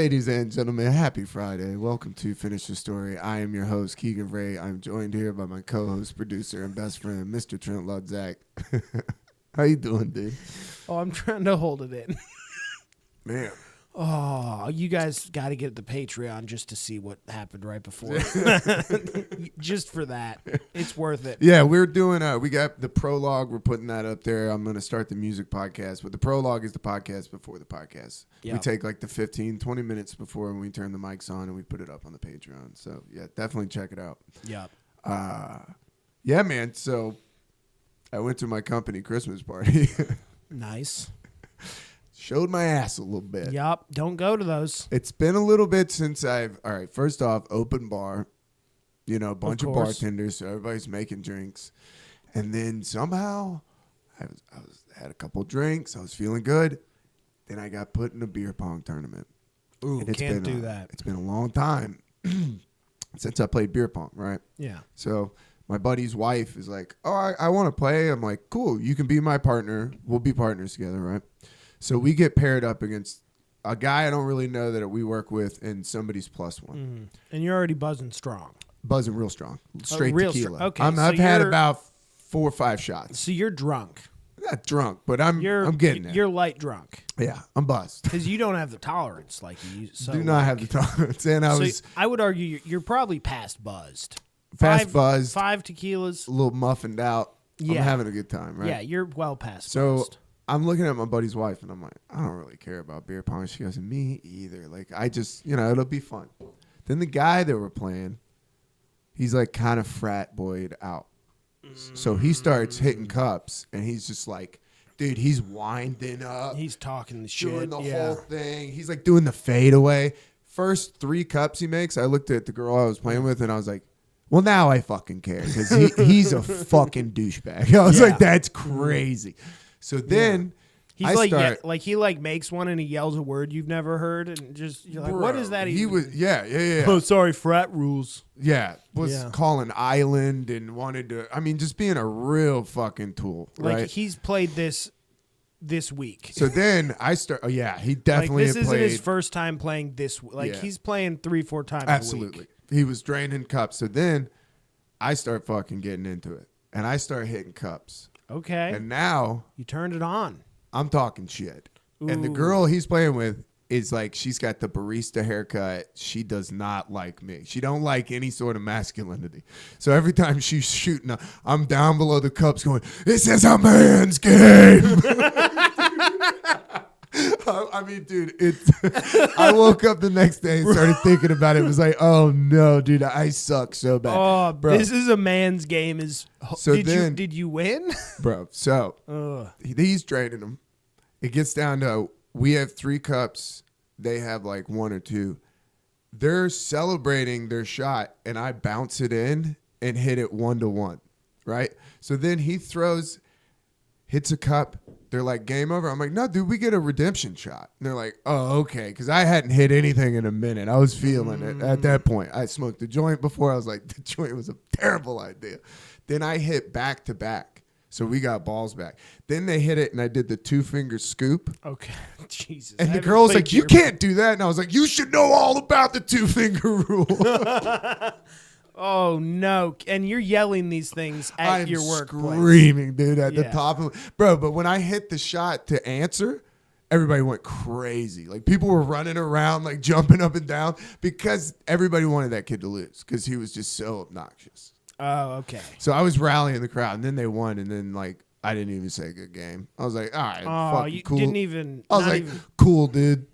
Ladies and gentlemen, happy Friday. Welcome to Finish the Story. I am your host, Keegan Ray. I'm joined here by my co-host, producer, and best friend, Mr. Trent Ludzak. How you doing, dude? Oh, I'm trying to hold it in. Man. Oh, you guys got to get the Patreon just to see what happened right before. Just for that. It's worth it. Yeah, we're doing, we got the prologue. We're putting that up there. I'm going to start the music podcast, but the prologue is the podcast before the podcast. Yep. We take like the 15, 20 minutes before when we turn the mics on and we put it up on the Patreon. So, yeah, definitely check it out. Yep. Yeah, man. So, I went to my company Christmas party. Nice. Showed my ass a little bit. Yup. Don't go to those. It's been a little bit since all right, first off, open bar, a bunch of bartenders, so everybody's making drinks. And then somehow I had a couple drinks. I was feeling good. Then I got put in a beer pong tournament. Ooh, can't do that. It's been a long time since I played beer pong, right? Yeah. So my buddy's wife is like, oh, I want to play. I'm like, cool, you can be my partner. We'll be partners together, right? So we get paired up against a guy I don't really know that we work with and somebody's plus one. Mm. And you're already buzzing strong. Buzzing real strong. Straight real tequila. Okay, I've had about 4 or 5 shots. So you're drunk. Not drunk, but I'm getting it. You're light drunk. Yeah, I'm buzzed. Because you don't have the tolerance like you used. So do not have the tolerance. And I would argue you're probably past buzzed. Buzzed. 5 tequilas. A little muffined out. Yeah. I'm having a good time, right? Yeah, you're well past buzzed. I'm looking at my buddy's wife, and I'm like, I don't really care about beer pong. She goes, me either. Like, I just, it'll be fun. Then the guy that we're playing, he's like kind of frat boyed out. So he starts hitting cups, and he's just like, dude, he's winding up. He's talking the shit. Doing the whole thing. He's like doing the fadeaway. First 3 cups he makes, I looked at the girl I was playing with, and I was like, well, now I fucking care, because he's a fucking douchebag. I was like, that's crazy. So then he's he makes one and he yells a word you've never heard and just you're like, bro, what is that? He was Oh, sorry, frat rules. Yeah, calling island and wanted to. I mean, just being a real fucking tool. Right? Like he's played this week. So then I start. Oh yeah, he definitely this had isn't played. his first time playing this. He's playing 3-4 times. Absolutely, a week. He was draining cups. So then I start fucking getting into it, and I start hitting cups. Okay. And now you turned it on. I'm talking shit. Ooh. And the girl he's playing with is like, she's got the barista haircut. She does not like me. She don't like any sort of masculinity. So every time she's shooting, I'm down below the cups going, this is a man's game. I mean, dude, I woke up the next day and started thinking about it. It was like, oh no, dude, I suck so bad. Oh, bro. This is a man's game. Did you win? Bro, so he's draining them. It gets down to, we have 3 cups. They have like 1 or 2. They're celebrating their shot, and I bounce it in and hit it 1-1, right? So then he hits a cup. They're like, game over. I'm like, no, dude, we get a redemption shot. And they're like, oh, okay. Because I hadn't hit anything in a minute. I was feeling it at that point. I smoked the joint before. I was like, the joint was a terrible idea. Then I hit back to back. So we got balls back. Then they hit it, and I did the 2-finger scoop. Okay. Jesus. And the girl's like, you can't do that. And I was like, you should know all about the 2-finger rule. Oh, no. And you're yelling these things at your workplace. I'm screaming, dude, at the top of bro, but when I hit the shot to answer, everybody went crazy. Like, people were running around, like, jumping up and down because everybody wanted that kid to lose because he was just so obnoxious. Oh, okay. So I was rallying the crowd, and then they won, and then, like, I didn't even say good game. I was like, all right, fucking cool. Didn't even. I was like, cool, dude.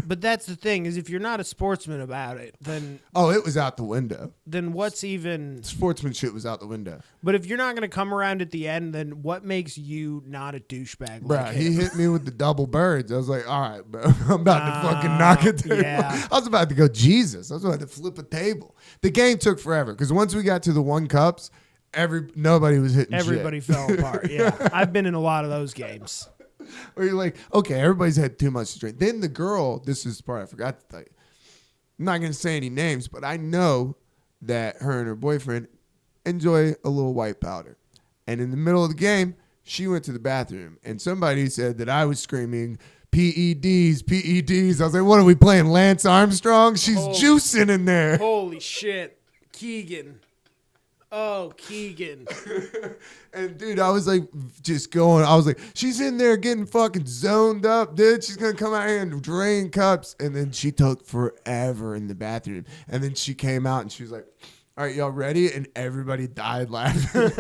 But that's the thing, is if you're not a sportsman about it, then. Oh, it was out the window. Then what's even. Sportsmanship was out the window. But if you're not going to come around at the end, then what makes you not a douchebag? Bro, like he hit me with the double birds. I was like, all right, bro. I'm about to fucking knock it down. Yeah. I was about to go Jesus. I was about to flip a table. The game took forever because once we got to the 1 cups, nobody was hitting Everybody shit. fell apart. Yeah. I've been in a lot of those games. Where you're like, okay, everybody's had too much to drink. Then the girl, this is the part I forgot to tell you. I'm not going to say any names, but I know that her and her boyfriend enjoy a little white powder. And in the middle of the game, she went to the bathroom. And somebody said that I was screaming, PEDs. I was like, what are we playing? Lance Armstrong? She's juicing in there. Holy shit. Keegan. Oh, Keegan. And dude, I was like, just going. I was like, she's in there getting fucking zoned up, dude. She's gonna come out here and drain cups. And then she took forever in the bathroom. And then she came out and she was like, all right, y'all ready? And everybody died laughing.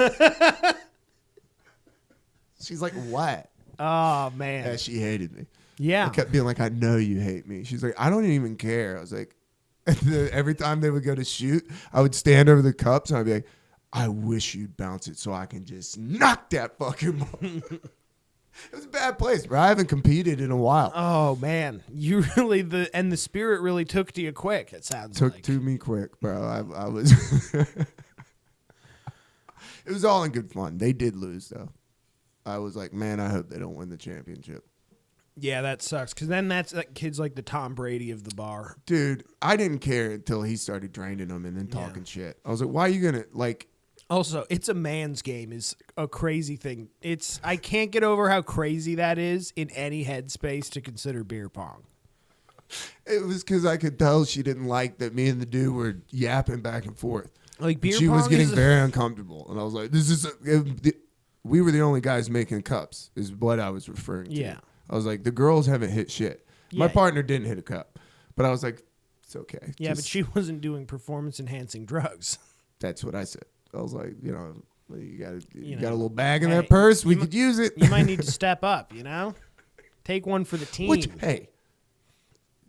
She's like, what? Oh, man. Yeah, she hated me. Yeah. I kept being like, I know you hate me. She's like, I don't even care. I was like, and then every time they would go to shoot, I would stand over the cups and I'd be like, I wish you'd bounce it so I can just knock that fucking ball. It was a bad place, bro. I haven't competed in a while. Oh, man. You really, the spirit really took to you quick, it sounds like. Took to me quick, bro. I was. It was all in good fun. They did lose, though. I was like, man, I hope they don't win the championship. Yeah, that sucks. Because then that kid's like the Tom Brady of the bar. Dude, I didn't care until he started draining them and then talking shit. I was like, why are you going to, like. Also, it's a man's game is a crazy thing. I can't get over how crazy that is in any headspace to consider beer pong. It was because I could tell she didn't like that me and the dude were yapping back and forth. Like beer she pong was getting very uncomfortable. And I was like, we were the only guys making cups is what I was referring to. Yeah. I was like, the girls haven't hit shit. Yeah. My partner didn't hit a cup. But I was like, it's okay. Yeah, but she wasn't doing performance-enhancing drugs. That's what I said. I was like, you got a know, little bag in that purse. We could use it. You might need to step up, Take one for the team. Hey,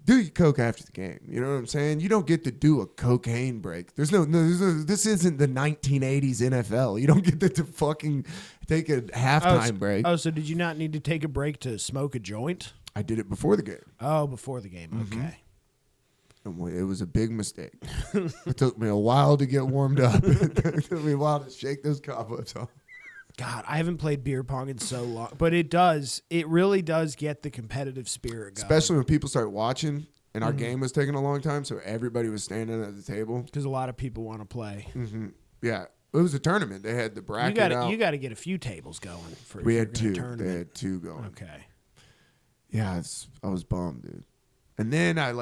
do your coke after the game. You know what I'm saying? You don't get to do a cocaine break. There's no this isn't the 1980s NFL. You don't get to fucking take a halftime break. Oh, so did you not need to take a break to smoke a joint? I did it before the game. Oh, before the game. Mm-hmm. Okay. And it was a big mistake. It took me a while to get warmed up. It took me a while to shake those cobwebs off. God, I haven't played beer pong in so long. But it really does get the competitive spirit going. Especially when people start watching, and our game was taking a long time, so everybody was standing at the table. Because a lot of people want to play. Mm-hmm. Yeah. It was a tournament. They had the bracket out. You got to get a few tables going. We had two. They had two going. Okay. Yeah, I was bummed, dude. And then I,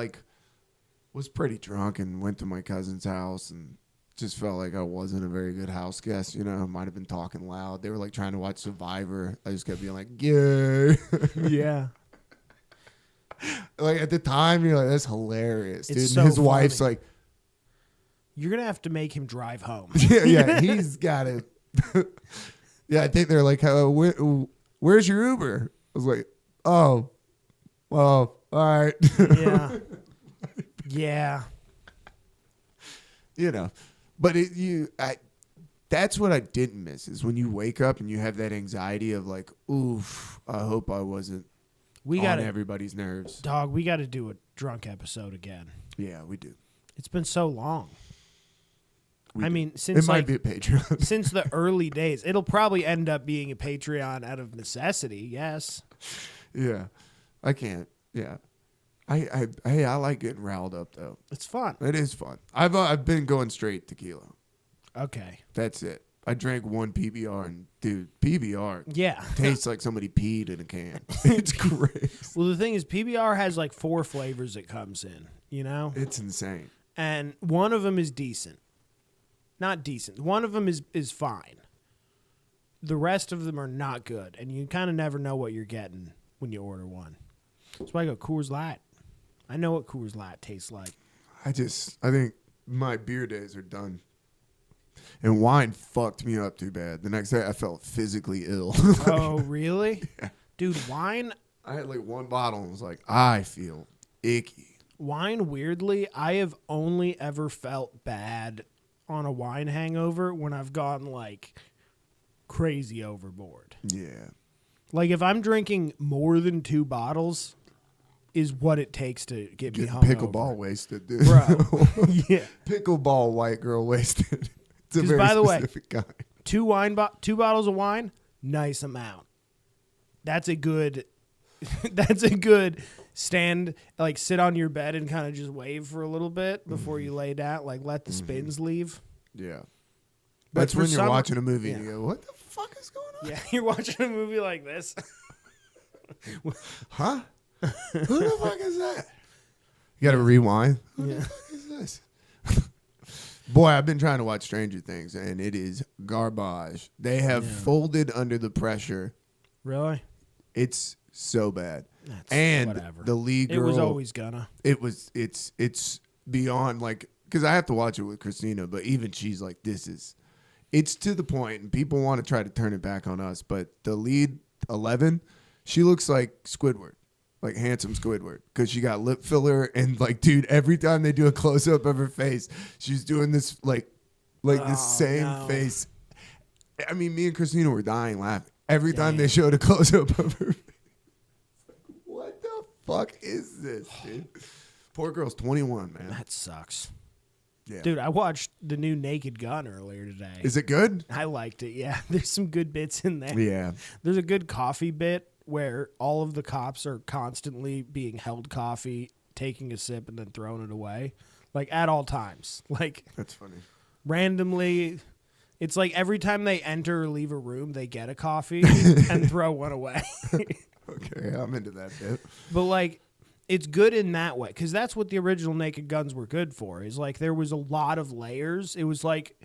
was pretty drunk and went to my cousin's house and just felt like I wasn't a very good house guest. I might have been talking loud. They were trying to watch Survivor. I just kept being like, yeah. Yeah. At the time, you're like, that's hilarious, dude. It's And so his funny. wife's like, you're going to have to make him drive home. yeah, he's got it. Yeah, I think they're like, where's your Uber? I was like, oh, well, all right. Yeah. Yeah. But that's what I didn't miss is when you wake up and you have that anxiety of like, oof, I hope I wasn't on everybody's nerves. Dog, we got to do a drunk episode again. Yeah, we do. It's been so long. Since it might be a Patreon. Since the early days. It'll probably end up being a Patreon out of necessity, yes. Yeah. I can't. Yeah. I like getting riled up though. It's fun. It is fun. I've been going straight tequila. Okay. That's it. I drank one PBR and dude, PBR tastes like somebody peed in a can. It's great. Well, the thing is PBR has 4 flavors it comes in, It's insane. And one of them is decent. Not decent. One of them is fine. The rest of them are not good, and you kind of never know what you're getting when you order one. That's why I go Coors Light. I know what Coors Light tastes like. I think my beer days are done. And wine fucked me up too bad. The next day I felt physically ill. Oh, really? Yeah. Dude, wine. I had one bottle and was like, I feel icky. Wine, weirdly, I have only ever felt bad on a wine hangover when I've gone crazy overboard. Yeah. If I'm drinking more than 2 bottles is what it takes to get me hungover. Pickleball wasted, dude. Bro. Yeah. Pickleball white girl wasted. It's a very by the specific way, kind. 2 bottles of wine, nice amount. That's a good stand, sit on your bed and kind of just wave for a little bit before you lay down, let the spins leave. Yeah. But That's when you're watching a movie and you go, what the fuck is going on? Yeah, you're watching a movie like this. Huh? Who the fuck is that? You got to rewind. Who the fuck is this? Boy, I've been trying to watch Stranger Things, and it is garbage. They have folded under the pressure. Really? It's so bad. That's and whatever. The lead girl. It was always gonna. It's beyond, like, because I have to watch it with Christina, but even she's like, it's to the point, and people want to try to turn it back on us, but the lead 11, she looks like Squidward. Like handsome Squidward, because she got lip filler, and like, dude, every time they do a close up of her face, she's doing this like this same face. I mean, me and Christina were dying laughing every time they showed a close up of her face. What the fuck is this, dude? Poor girl's 21, man. That sucks. Yeah, dude, I watched the new Naked Gun earlier today. Is it good? I liked it. Yeah, there's some good bits in there. Yeah, there's a good coffee bit where all of the cops are constantly being held coffee, taking a sip, and then throwing it away, like at all times. Like, that's funny. Randomly, it's like every time they enter or leave a room, they get a coffee and throw one away. Okay, I'm into that bit. But like, it's good in that way, because that's what the original Naked Guns were good for. Is like there was a lot of layers. It was like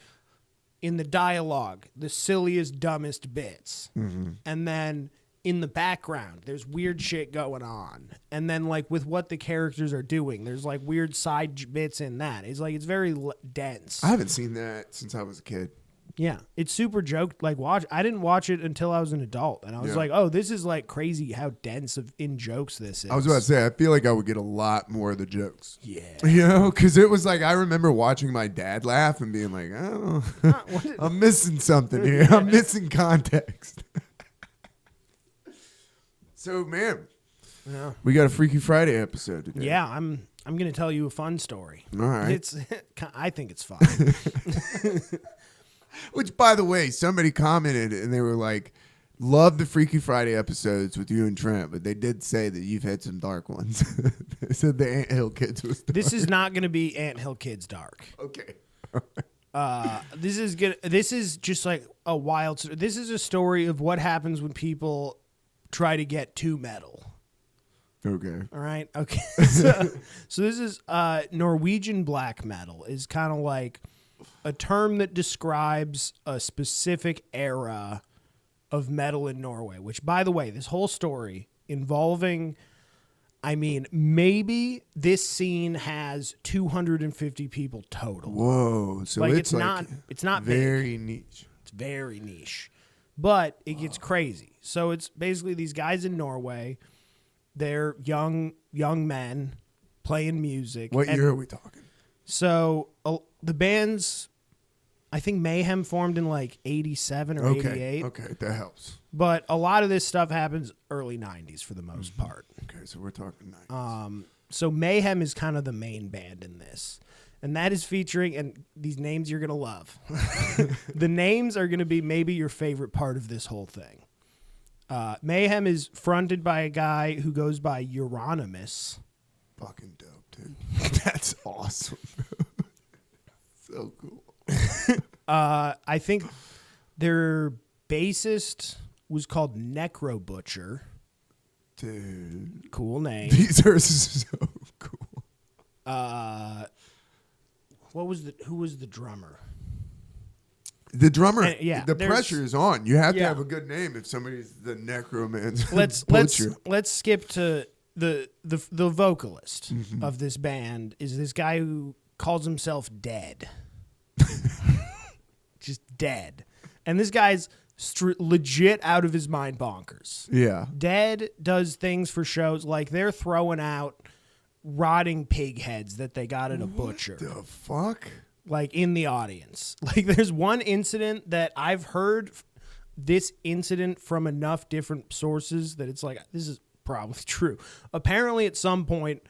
in the dialogue, the silliest, dumbest bits, and then in the background, there's weird shit going on. And then, like, with what the characters are doing, there's, like, weird side bits in that. It's, like, it's very dense. I haven't seen that since I was a kid. Yeah. It's super joke. Like, I didn't watch it until I was an adult. And I was like, oh, this is, like, crazy how dense in jokes this is. I was about to say, I feel like I would get a lot more of the jokes. Yeah. You know, because it was like, I remember watching my dad laugh and being like, I don't know. I'm missing something here. I'm missing context. So, man, we got a Freaky Friday episode today. Yeah, I'm going to tell you a fun story. All right. I think it's fun. Which, by the way, somebody commented and they were like, love the Freaky Friday episodes with you and Trent, but they did say that you've had some dark ones. They said the Anthill Kids was dark. This is not going to be Anthill Kids dark. Okay. This is just like a wild. This is a story of what happens when people try to get too metal. Okay. All right. Okay. So this is Norwegian black metal is kind of like a term that describes a specific era of metal in Norway, which, by the way, this whole story involving, I mean, maybe this scene has 250 people total. Whoa. So like, it's not very big. niche. It's very niche. But it gets crazy. So it's basically these guys in Norway. They're young men playing music. What year are we talking? So the band's, I think Mayhem formed in like 87 or 88. Okay, that helps. But a lot of this stuff happens early 90s for the most part. Okay, so we're talking 90s. So Mayhem is kind of the main band in this. And that is featuring, and these names you're going to love. The names are going to be maybe your favorite part of this whole thing. Mayhem is fronted by a guy who goes by Euronymous. Fucking dope, dude. That's awesome. So cool. I think their bassist was called Necro Butcher. Dude. Cool name. These are so cool. Who was the drummer? The drummer, the there's- pressure is on. You have to Yeah. have a good name if somebody's the necromancer. Let's skip to the vocalist of this band is this guy who calls himself Dead. Just Dead. And this guy's legit out of his mind bonkers. Yeah. Dead does things for shows like they're throwing out rotting pig heads that they got at a butcher. The fuck? Like in the audience. Like there's one incident that I've heard this incident from enough different sources that it's like, this is probably true. Apparently at some point,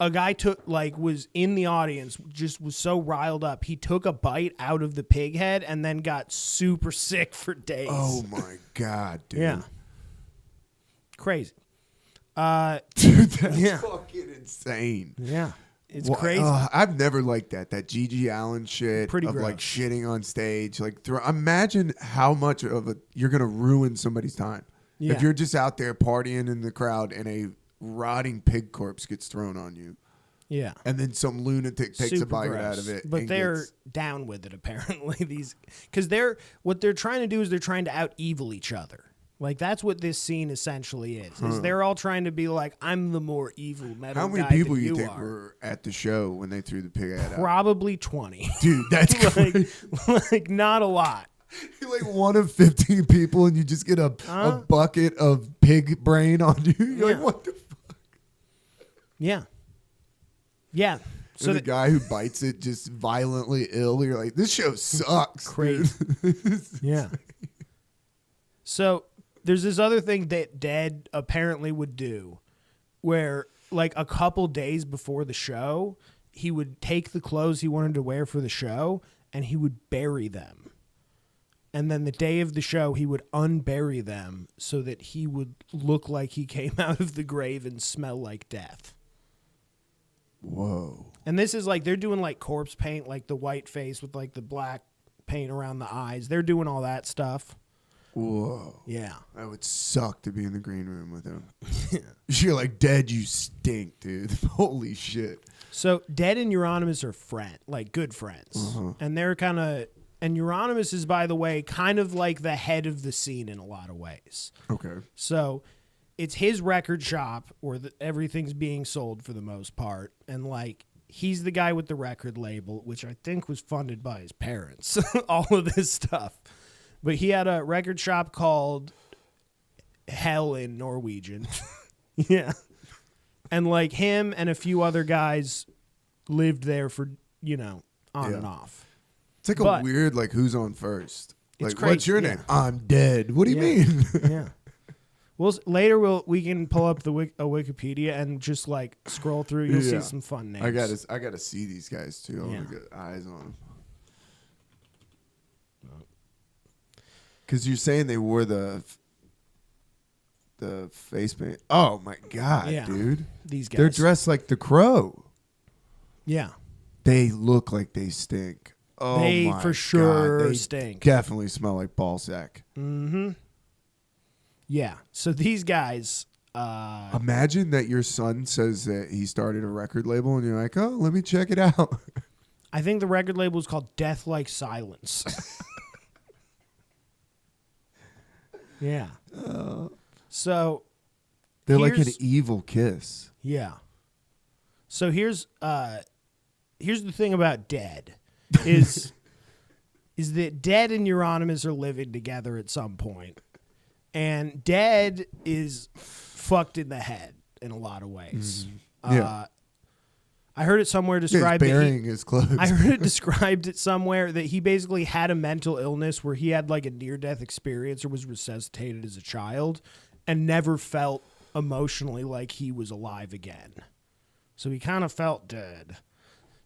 a guy was in the audience, just was so riled up. He took a bite out of the pig head and then got super sick for days. Oh my God, dude. Yeah. Crazy. Dude, that's fucking insane. Yeah. It's crazy. I've never liked that Gigi Allen shit. Pretty of gross. Like shitting on stage. Like, imagine how much of you're gonna ruin somebody's time. Yeah. If you're just out there partying in the crowd and rotting pig corpse gets thrown on you. Yeah. And then some lunatic takes Super a bite gross. out of it. But and they're gets, down with it, apparently. Because what they're trying to do is they're trying to out-evil each other. Like, that's what this scene essentially is they're all trying to be like, I'm the more evil metal how many guy people than you you think are. were at the show when they threw the pig head out? Probably 20. Dude, that's crazy. like, not a lot. You're like one of 15 people and you just get a bucket of pig brain on you. You're like, what the fuck? Yeah. Yeah. So the guy who bites it just violently ill. You're like, this show sucks. Crazy. Yeah. So there's this other thing that Dead apparently would do where, like, a couple days before the show, he would take the clothes he wanted to wear for the show and he would bury them. And then the day of the show, he would unbury them so that he would look like he came out of the grave and smell like death. Whoa. And this is like, they're doing like corpse paint, like the white face with like the black paint around the eyes. They're doing all that stuff. Whoa. Yeah. That would suck to be in the green room with him. You're like, Dead, you stink, dude. Holy shit. So Dead and Euronymous are good friends. And they're kind of, and Euronymous is, by the way, kind of like the head of the scene in a lot of ways. Okay. So it's his record shop where everything's being sold for the most part. And like, he's the guy with the record label, which I think was funded by his parents, all of this stuff. But he had a record shop called Hell in Norwegian. Yeah. And like him and a few other guys lived there for, on and off. It's like a weird, like, who's on first? Like, crazy, what's your name? I'm Dead. What do you mean? Yeah. Well, later we can pull up a Wikipedia and just like scroll through. You'll see some fun names. I gotta see these guys too. I want to get eyes on them. Because you're saying they wore the face paint. Oh my god, dude! These guys. They're dressed like the Crow. Yeah. They look like they stink. Oh they my for sure God. They stink. Definitely smell like ball sack. Mm-hmm. Yeah. So these guys. Imagine that your son says that he started a record label, and you're like, "Oh, let me check it out." I think the record label is called Death Like Silence. Yeah. So they're like an evil kiss. Yeah. So here's the thing about Dead is that Dead and Euronymous are living together at some point. And Dead is fucked in the head in a lot of ways. Yeah. I heard it somewhere described burying his clothes. I heard it described somewhere that he basically had a mental illness where he had like a near-death experience or was resuscitated as a child and never felt emotionally like he was alive again. So he kind of felt dead.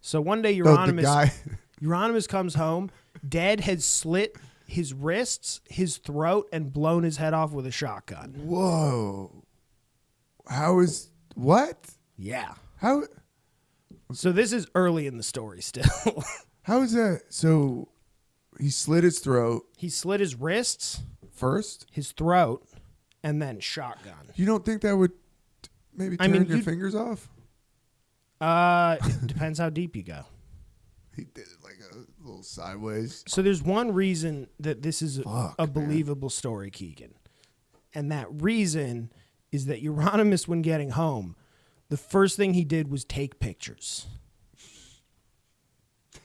So one day Euronymous comes home. Dead had slit his wrists, his throat, and blown his head off with a shotgun. Whoa. What? Yeah. How? So this is early in the story still. How is that? So he slit his throat. He slit his wrists, first, his throat, and then shotgun. You don't think that would maybe turn your fingers off? It depends how deep you go. He did it like a little sideways. So there's one reason that this is a believable story, Keegan. And that reason is that Euronymous, when getting home, the first thing he did was take pictures.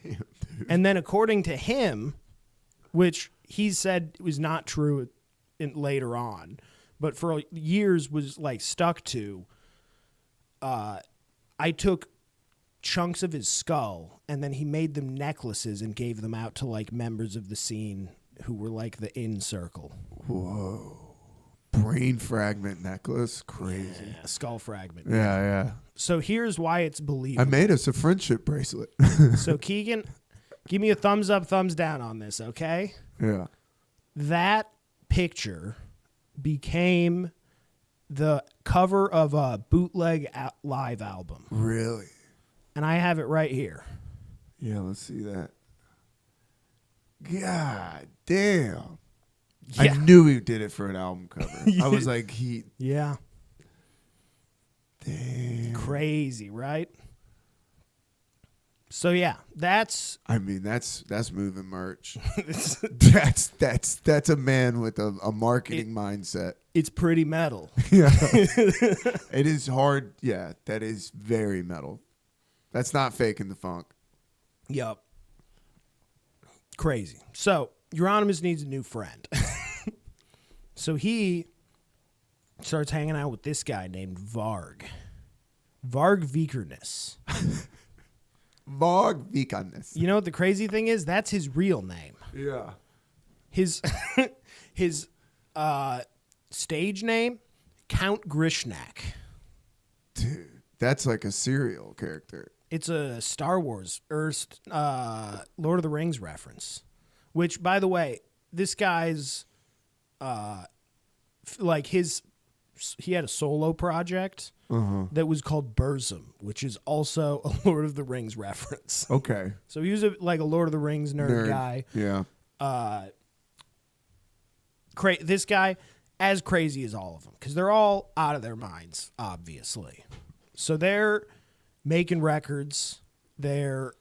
Damn, dude. And then according to him, which he said was not true later on, but for years was like stuck to, I took chunks of his skull and then he made them necklaces and gave them out to like members of the scene who were like the in circle. Whoa. Brain fragment necklace. Crazy. Yeah, skull fragment. Yeah. So here's why it's believable. I made us a friendship bracelet. So Keegan, give me a thumbs up, thumbs down on this, okay? Yeah. That picture became the cover of a bootleg live album. Really? And I have it right here. Yeah, let's see that. God damn. Yeah. I knew he did it for an album cover. I was like, Yeah. Damn. Crazy, right? So yeah, that's moving merch. That's a man with a marketing mindset. It's pretty metal. Yeah. It is hard. Yeah, that is very metal. That's not faking the funk. Yup. Crazy. So Euronymous needs a new friend. So he starts hanging out with this guy named Varg. Varg Vikernes. Varg Vikernes. You know what the crazy thing is? That's his real name. Yeah. His stage name, Count Grishnak. Dude, that's like a serial character. It's a Star Wars or Lord of the Rings reference. Which, by the way, this guy's he had a solo project that was called Burzum, which is also a Lord of the Rings reference. Okay. So he was a Lord of the Rings nerd guy. Yeah. This guy, as crazy as all of them, because they're all out of their minds, obviously. So they're making records, they're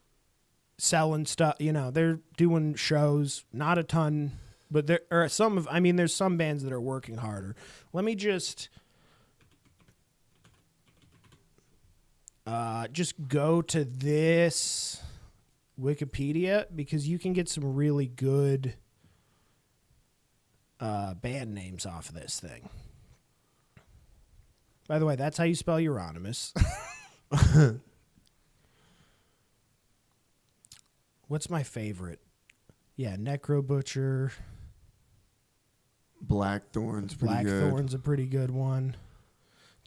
selling stuff, they're doing shows, not a ton, but there's some bands that are working harder. Let me just go to this Wikipedia because you can get some really good band names off of this thing. By the way, that's how you spell Euronymous. What's my favorite? Yeah, Necro Butcher. Blackthorn's pretty good. Blackthorn's a pretty good one.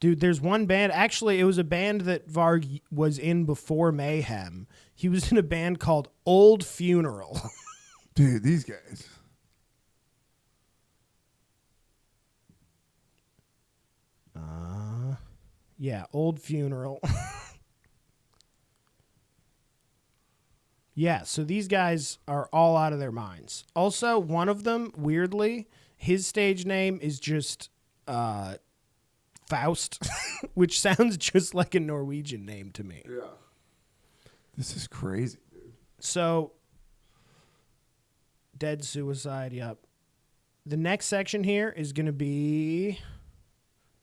Dude, there's one band. Actually, it was a band that Varg was in before Mayhem. He was in a band called Old Funeral. Dude, these guys. Yeah, Old Funeral. Yeah, so these guys are all out of their minds. Also, one of them, weirdly, his stage name is just Faust, which sounds just like a Norwegian name to me. Yeah. This is crazy, dude. So, Dead Suicide, yep. The next section here is going to be...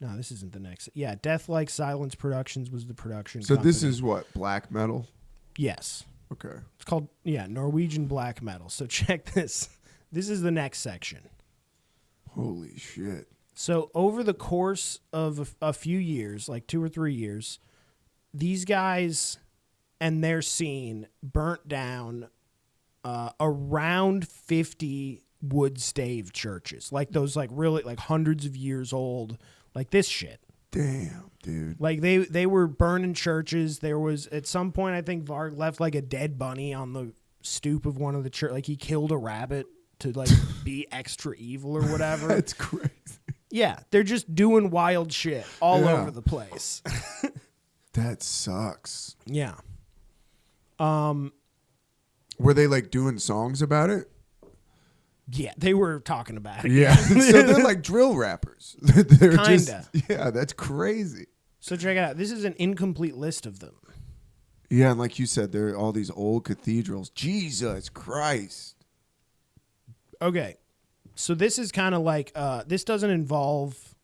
No, this isn't the next. Yeah, Death Like Silence Productions was the production company. This is what, black metal? Yes. Okay. It's called, Norwegian black metal. So check this. This is the next section. Holy shit. So over the course of a few years, like 2 or 3 years, these guys and their scene burnt down around 50 wood stave churches. Like those really hundreds of years old, like this shit. Damn, dude. Like they were burning churches. There was at some point I think Varg left a dead bunny on the stoop of one of the church. Like he killed a rabbit to be extra evil or whatever. That's crazy. Yeah, they're just doing wild shit all over the place. That sucks. Yeah. Were they doing songs about it? Yeah, they were talking about it. Yeah. So they're like drill rappers. They're Kinda. Yeah, that's crazy. So check it out. This is an incomplete list of them. Yeah, and like you said, there are all these old cathedrals. Jesus Christ. Okay. So this is kind of this doesn't involve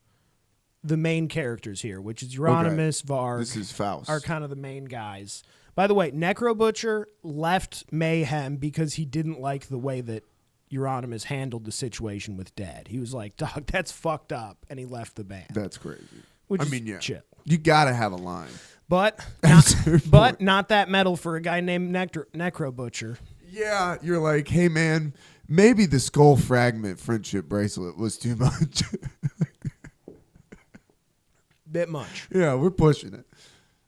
the main characters here, which is Euronymous, Varg. This is Faust. Are kind of the main guys. By the way, Necro Butcher left Mayhem because he didn't like the way that Euronymous handled the situation with Dead. He was like, dog, that's fucked up. And he left the band. That's crazy. Which is chill. You got to have a line. But not that metal for a guy named Necro Butcher. Yeah, you're like, hey, man, maybe the skull fragment friendship bracelet was too much. Bit much. Yeah, we're pushing it.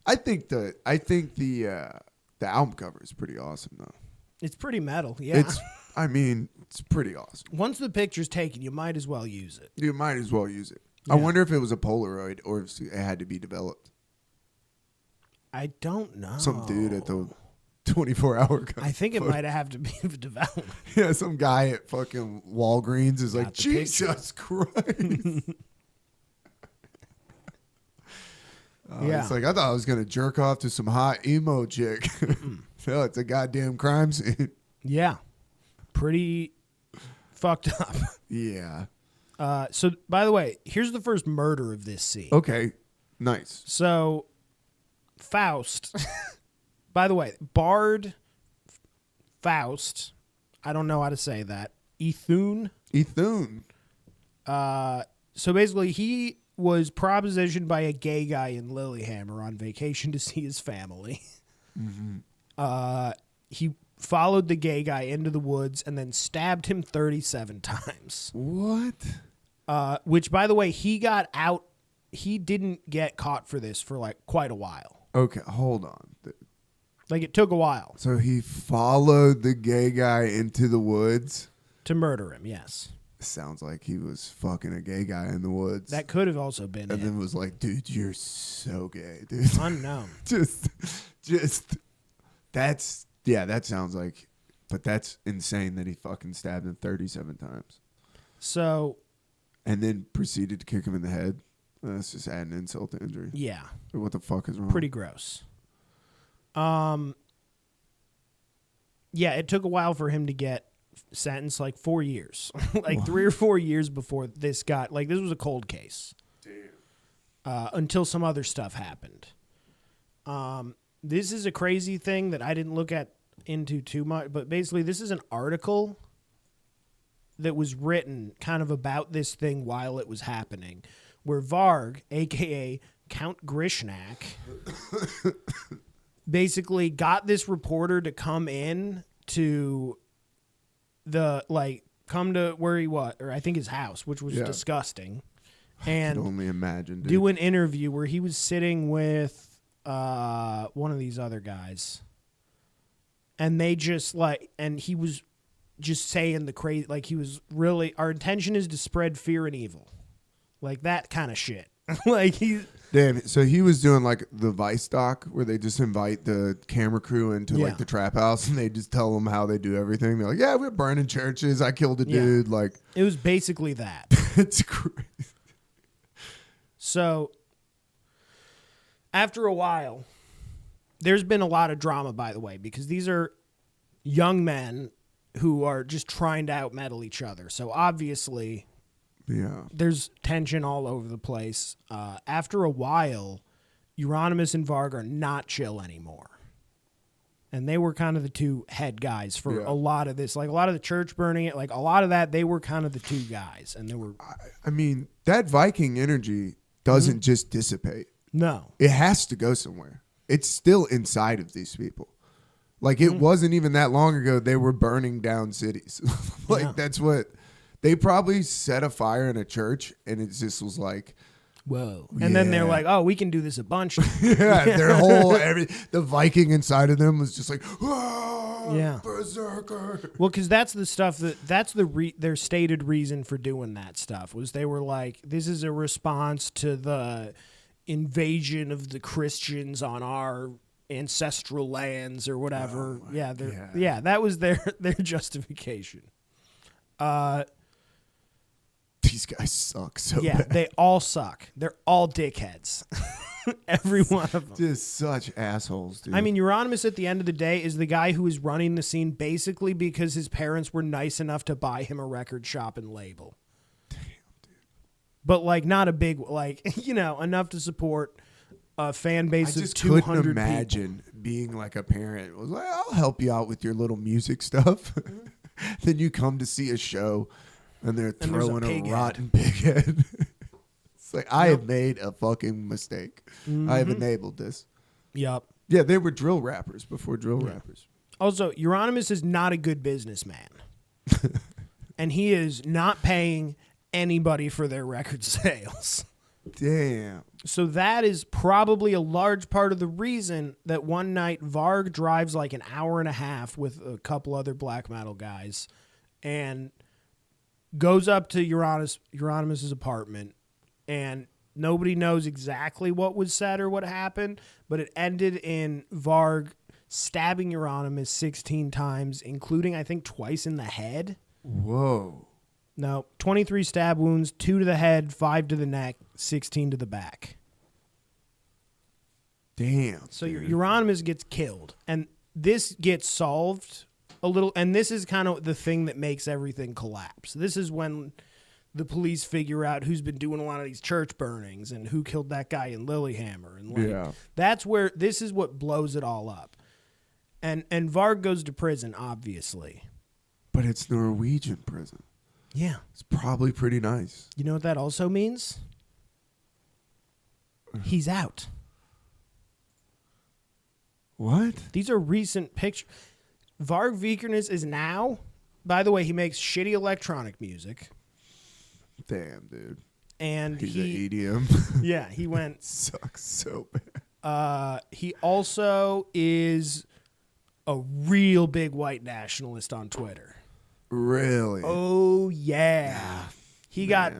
I think the album cover is pretty awesome, though. It's pretty metal, yeah. It's pretty awesome. Once the picture's taken, you might as well use it. You might as well use it. Yeah. I wonder if it was a Polaroid or if it had to be developed. I don't know. Some dude at the 24-hour. I think it might have to be developed. Yeah, some guy at fucking Walgreens is like, Jesus Christ. Yeah. It's like, I thought I was going to jerk off to some hot emo chick. No, it's a goddamn crime scene. Yeah. Pretty fucked up. Yeah. So, by the way, here's the first murder of this scene. Okay. Nice. So, Faust, by the way, Bard, Faust, I don't know how to say that, Ethune. So basically, he was propositioned by a gay guy in Lilyhammer on vacation to see his family. Mm-hmm. He followed the gay guy into the woods and then stabbed him 37 times. What? Which, by the way, he got out. He didn't get caught for this for like quite a while. Okay, hold on. Like, it took a while. So he followed the gay guy into the woods? To murder him, yes. Sounds like he was fucking a gay guy in the woods. That could have also been and it. then was like, dude, you're so gay, dude. Unknown. just, that sounds like, but that's insane that he fucking stabbed him 37 times. So. And then proceeded to kick him in the head. That's just adding insult to injury. Yeah. What the fuck is wrong? Pretty gross. Yeah, it took a while for him to get sentenced, like 4 years. Like what? 3 or 4 years before this got, like, this was a cold case. Damn. Until some other stuff happened. This is a crazy thing that I didn't look into too much, but basically this is an article that was written kind of about this thing while it was happening, where Varg, a.k.a. Count Grishnak, basically got this reporter to come in to come to where he was, or I think his house, which was disgusting. And I can only imagine, dude. Do an interview where he was sitting with one of these other guys. And they just and he was just saying the crazy, like he was really, our intention is to spread fear and evil. Like that kind of shit. Like damn, so he was doing like the Vice doc where they just invite the camera crew into like the trap house and they just tell them how they do everything. They're like, yeah, we're burning churches. I killed a dude. Like, it was basically that. It's crazy. So after a while, there's been a lot of drama, by the way, because these are young men who are just trying to out-metal each other. So obviously, there's tension all over the place. After a while, Euronymous and Varg are not chill anymore. And they were kind of the two head guys for a lot of this. Like a lot of the church burning it, like a lot of that, they were kind of the two guys. And they were. I mean, that Viking energy doesn't just dissipate. No. It has to go somewhere. It's still inside of these people. Like, it wasn't even that long ago they were burning down cities. That's what... They probably set a fire in a church, and it just was like... Whoa. And then they're like, oh, we can do this a bunch. Their whole... the Viking inside of them was just like... Oh, berserker. Well, because that's the stuff their stated reason for doing that stuff was they were like, this is a response to the invasion of the Christians on our ancestral lands or whatever. That was their justification. These guys suck so bad. They all suck. They're all dickheads. Every one of them. Just such assholes, dude. I mean, Euronymous at the end of the day is the guy who is running the scene basically because his parents were nice enough to buy him a record shop and label. Damn, dude. But like not a big, enough to support a fan base of 200 people. I just couldn't imagine being like a parent. It was like, I'll help you out with your little music stuff. Then you come to see a show and they're throwing a rotten pig head. It's like, I have made a fucking mistake. I have enabled this. Yep. Yeah, they were drill rappers before drill rappers. Also, Euronymous is not a good businessman. And he is not paying anybody for their record sales. Damn. So that is probably a large part of the reason that one night Varg drives like an hour and a half with a couple other black metal guys and goes up to Euronymous' apartment, and nobody knows exactly what was said or what happened, but it ended in Varg stabbing Euronymous 16 times, including, I think, twice in the head. Whoa. No, 23 stab wounds, 2 to the head, 5 to the neck, 16 to the back. Damn. So dude. Euronymous gets killed, and this gets solved a little, and this is kind of the thing that makes everything collapse. This is when the police figure out who's been doing a lot of these church burnings and who killed that guy in Lillehammer, and like, that's where this is what blows it all up. And Varg goes to prison, obviously, but it's Norwegian prison. Yeah, it's probably pretty nice. You know what that also means? He's out. What? These are recent pictures. Varg Vikernes is now, by the way, he makes shitty electronic music. Damn, dude. And he's an EDM. Yeah, he went. Sucks so bad. He also is a real big white nationalist on Twitter. Really? Oh, yeah. He got.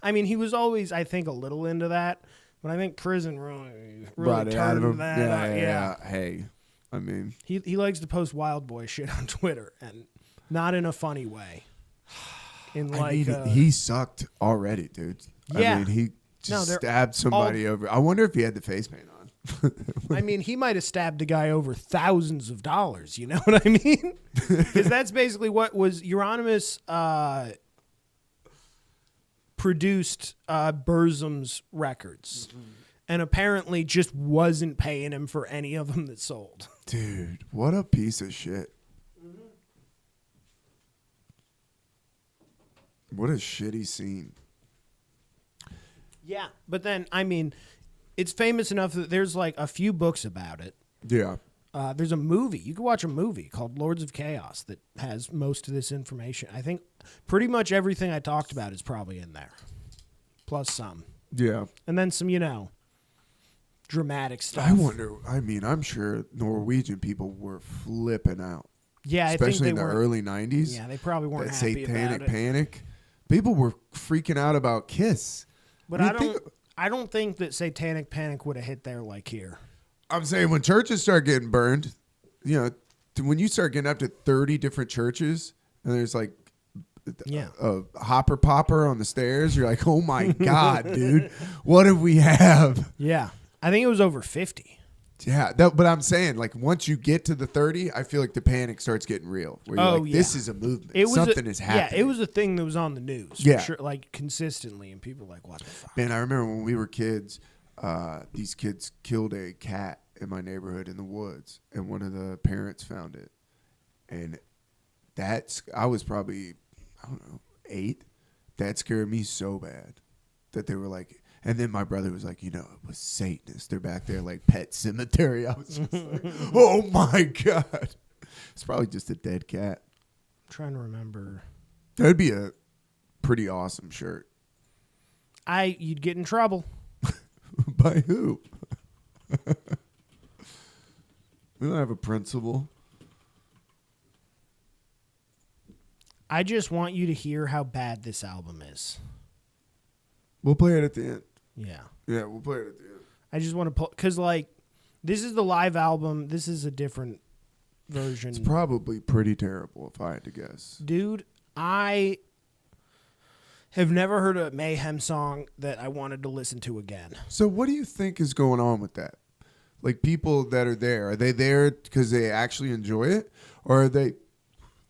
I mean, he was always, I think, a little into that. But I think prison really brought it out of him. That yeah. Hey, I mean, he likes to post wild boy shit on Twitter, and not in a funny way. He sucked already, dude. Yeah. I mean, he just stabbed somebody over. I wonder if he had the face paint on. I mean, he might have stabbed a guy over thousands of dollars. You know what I mean? Because that's basically what was Euronymous. Produced Burzum's records, and apparently just wasn't paying him for any of them that sold. Dude, what a piece of shit. What a shitty scene. Yeah, but then, I mean, it's famous enough that there's like a few books about it. Yeah. There's a movie. You can watch a movie called Lords of Chaos that has most of this information. I think pretty much everything I talked about is probably in there, plus some. Yeah. And then some, dramatic stuff. I wonder, I'm sure Norwegian people were flipping out. Yeah, especially I think in the early 90s. Yeah, they probably weren't that happy satanic about it. panic. People were freaking out about Kiss. But I don't think that satanic panic would have hit there like here. I'm saying when churches start getting burned, when you start getting up to 30 different churches and there's like a hopper popper on the stairs, you're like, oh my God, dude, what do we have? Yeah. I think it was over 50. Yeah, but I'm saying, like, once you get to the 30, I feel like the panic starts getting real. Where you're like, this is a movement. Something is happening. Yeah, it was a thing that was on the news. For sure, like, consistently, and people were like, what the fuck? Man, I remember when we were kids, these kids killed a cat in my neighborhood in the woods, and one of the parents found it. And I was probably, 8. That scared me so bad that they were like, and then my brother was like, it was Satanists. They're back there like Pet Cemetery. I was just like, oh my God. It's probably just a dead cat. I'm trying to remember. That'd be a pretty awesome shirt. You'd get in trouble. By who? We don't have a principal. I just want you to hear how bad this album is. We'll play it at the end. Yeah. Yeah, we'll play it at the end. I just want to pull, because this is the live album. This is a different version. It's probably pretty terrible if I had to guess. Dude, I have never heard a Mayhem song that I wanted to listen to again. So what do you think is going on with that? Like, people that are they there because they actually enjoy it? Or are they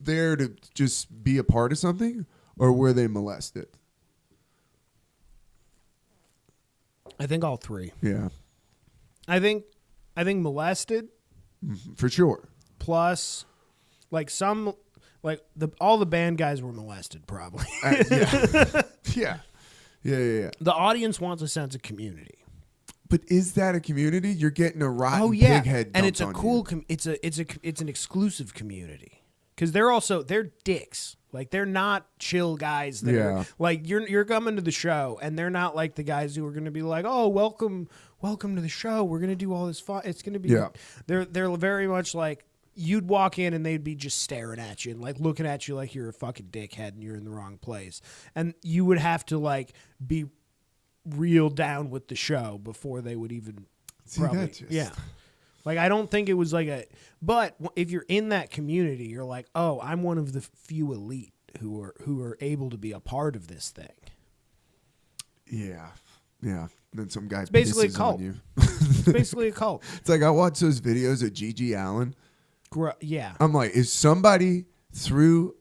there to just be a part of something? Or were they molested? I think all three. Yeah. I think molested. Mm-hmm. For sure. Plus, all the band guys were molested probably. Yeah. Yeah. The audience wants a sense of community. But is that a community? You're getting a rotten pig head dumped and it's a on cool. you. It's an exclusive community because they're dicks. Like, they're not chill guys. That are, like, you're coming to the show, and they're not like the guys who are going to be like, oh, welcome to the show. We're going to do all this fun. It's going to be. Yeah. They're very much like, you'd walk in and they'd be just staring at you and like looking at you like you're a fucking dickhead and you're in the wrong place. And you would have to like be real down with the show before they would even yeah. Like, I don't think it was but if you're in that community, you're like, oh, I'm one of the few elite who are able to be a part of this thing. Yeah. Yeah. And then some guy basically a pisses cult. on you. It's basically a cult. It's like I watch those videos of Gigi Allen. Yeah. I'm like, if somebody threw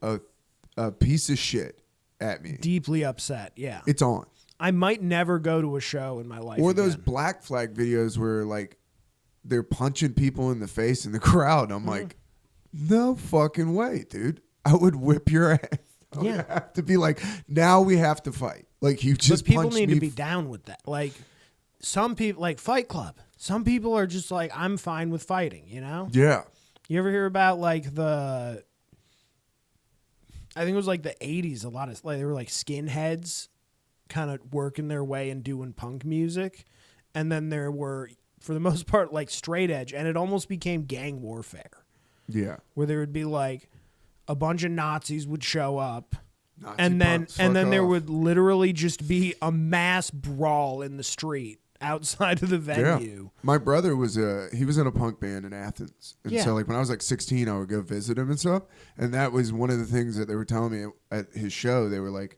a piece of shit at me, Deeply upset. Yeah. it's on. I might never go to a show in my life. Or those again. Black Flag videos where like they're punching people in the face in the crowd. I'm like, no fucking way, dude. I would whip your ass. I would have to be like, now we have to fight. Like you just But people punched need me to be down with that. Like some people, like Fight Club. Some people are just like, I'm fine with fighting. You know? Yeah. You ever hear about like I think it was like the 80s. A lot of like they were like skinheads, kind of working their way and doing punk music, and then there were, for the most part, like straight edge, and it almost became gang warfare. Yeah. Where there would be like a bunch of Nazis would show up, Nazi and then punks, there fuck would literally just be a mass brawl in the street outside of the venue. Yeah. My brother was he was in a punk band in Athens. And Yeah. so like when I was like 16, I would go visit him and stuff. And that was one of the things that they were telling me at his show. They were like,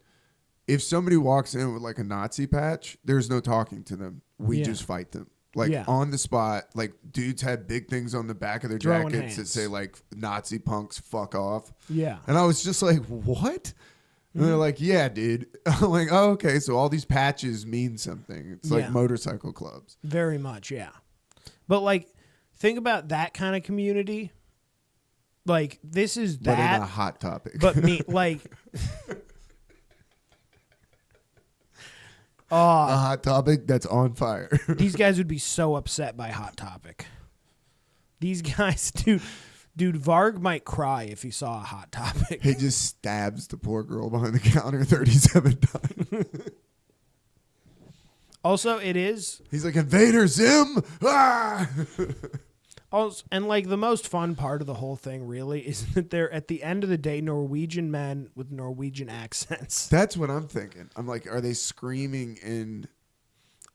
if somebody walks in with like a Nazi patch, there's no talking to them. We just fight them. Like on the spot, like dudes had big things on the back of their Throwing jackets that hands. say like Nazi punks fuck off. Yeah. And I was just like, what? And they're like, yeah, dude. I'm like, oh, okay. So all these patches mean something. It's like motorcycle clubs. Very much, yeah. But like, think about that kind of community. Like, this is But that. in a hot topic. But me, like, a hot topic that's on fire. these guys would be so upset by Hot Topic. These guys, dude, Varg might cry if he saw a Hot Topic. He just stabs the poor girl behind the counter 37 times. Also, it is. He's like, Invader Zim! Ah! Also, and like the most fun part of the whole thing really is that they're at the end of the day Norwegian men with Norwegian accents. That's what I'm thinking. I'm like, are they screaming in...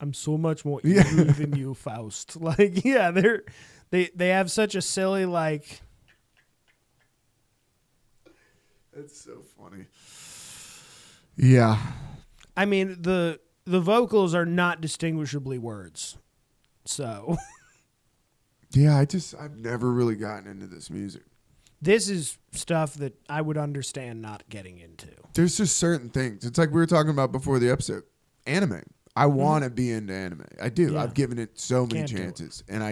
I'm so much more evil than you, Faust. Like, yeah, they have such a silly like. That's so funny. Yeah. I mean, the vocals are not distinguishably words. So Yeah, I've never really gotten into this music. this is stuff that I would understand not getting into. There's just certain things. It's like we were talking about before the episode. Anime. I want to be into anime. I do. Yeah. I've given it so many Can't do it. chances. And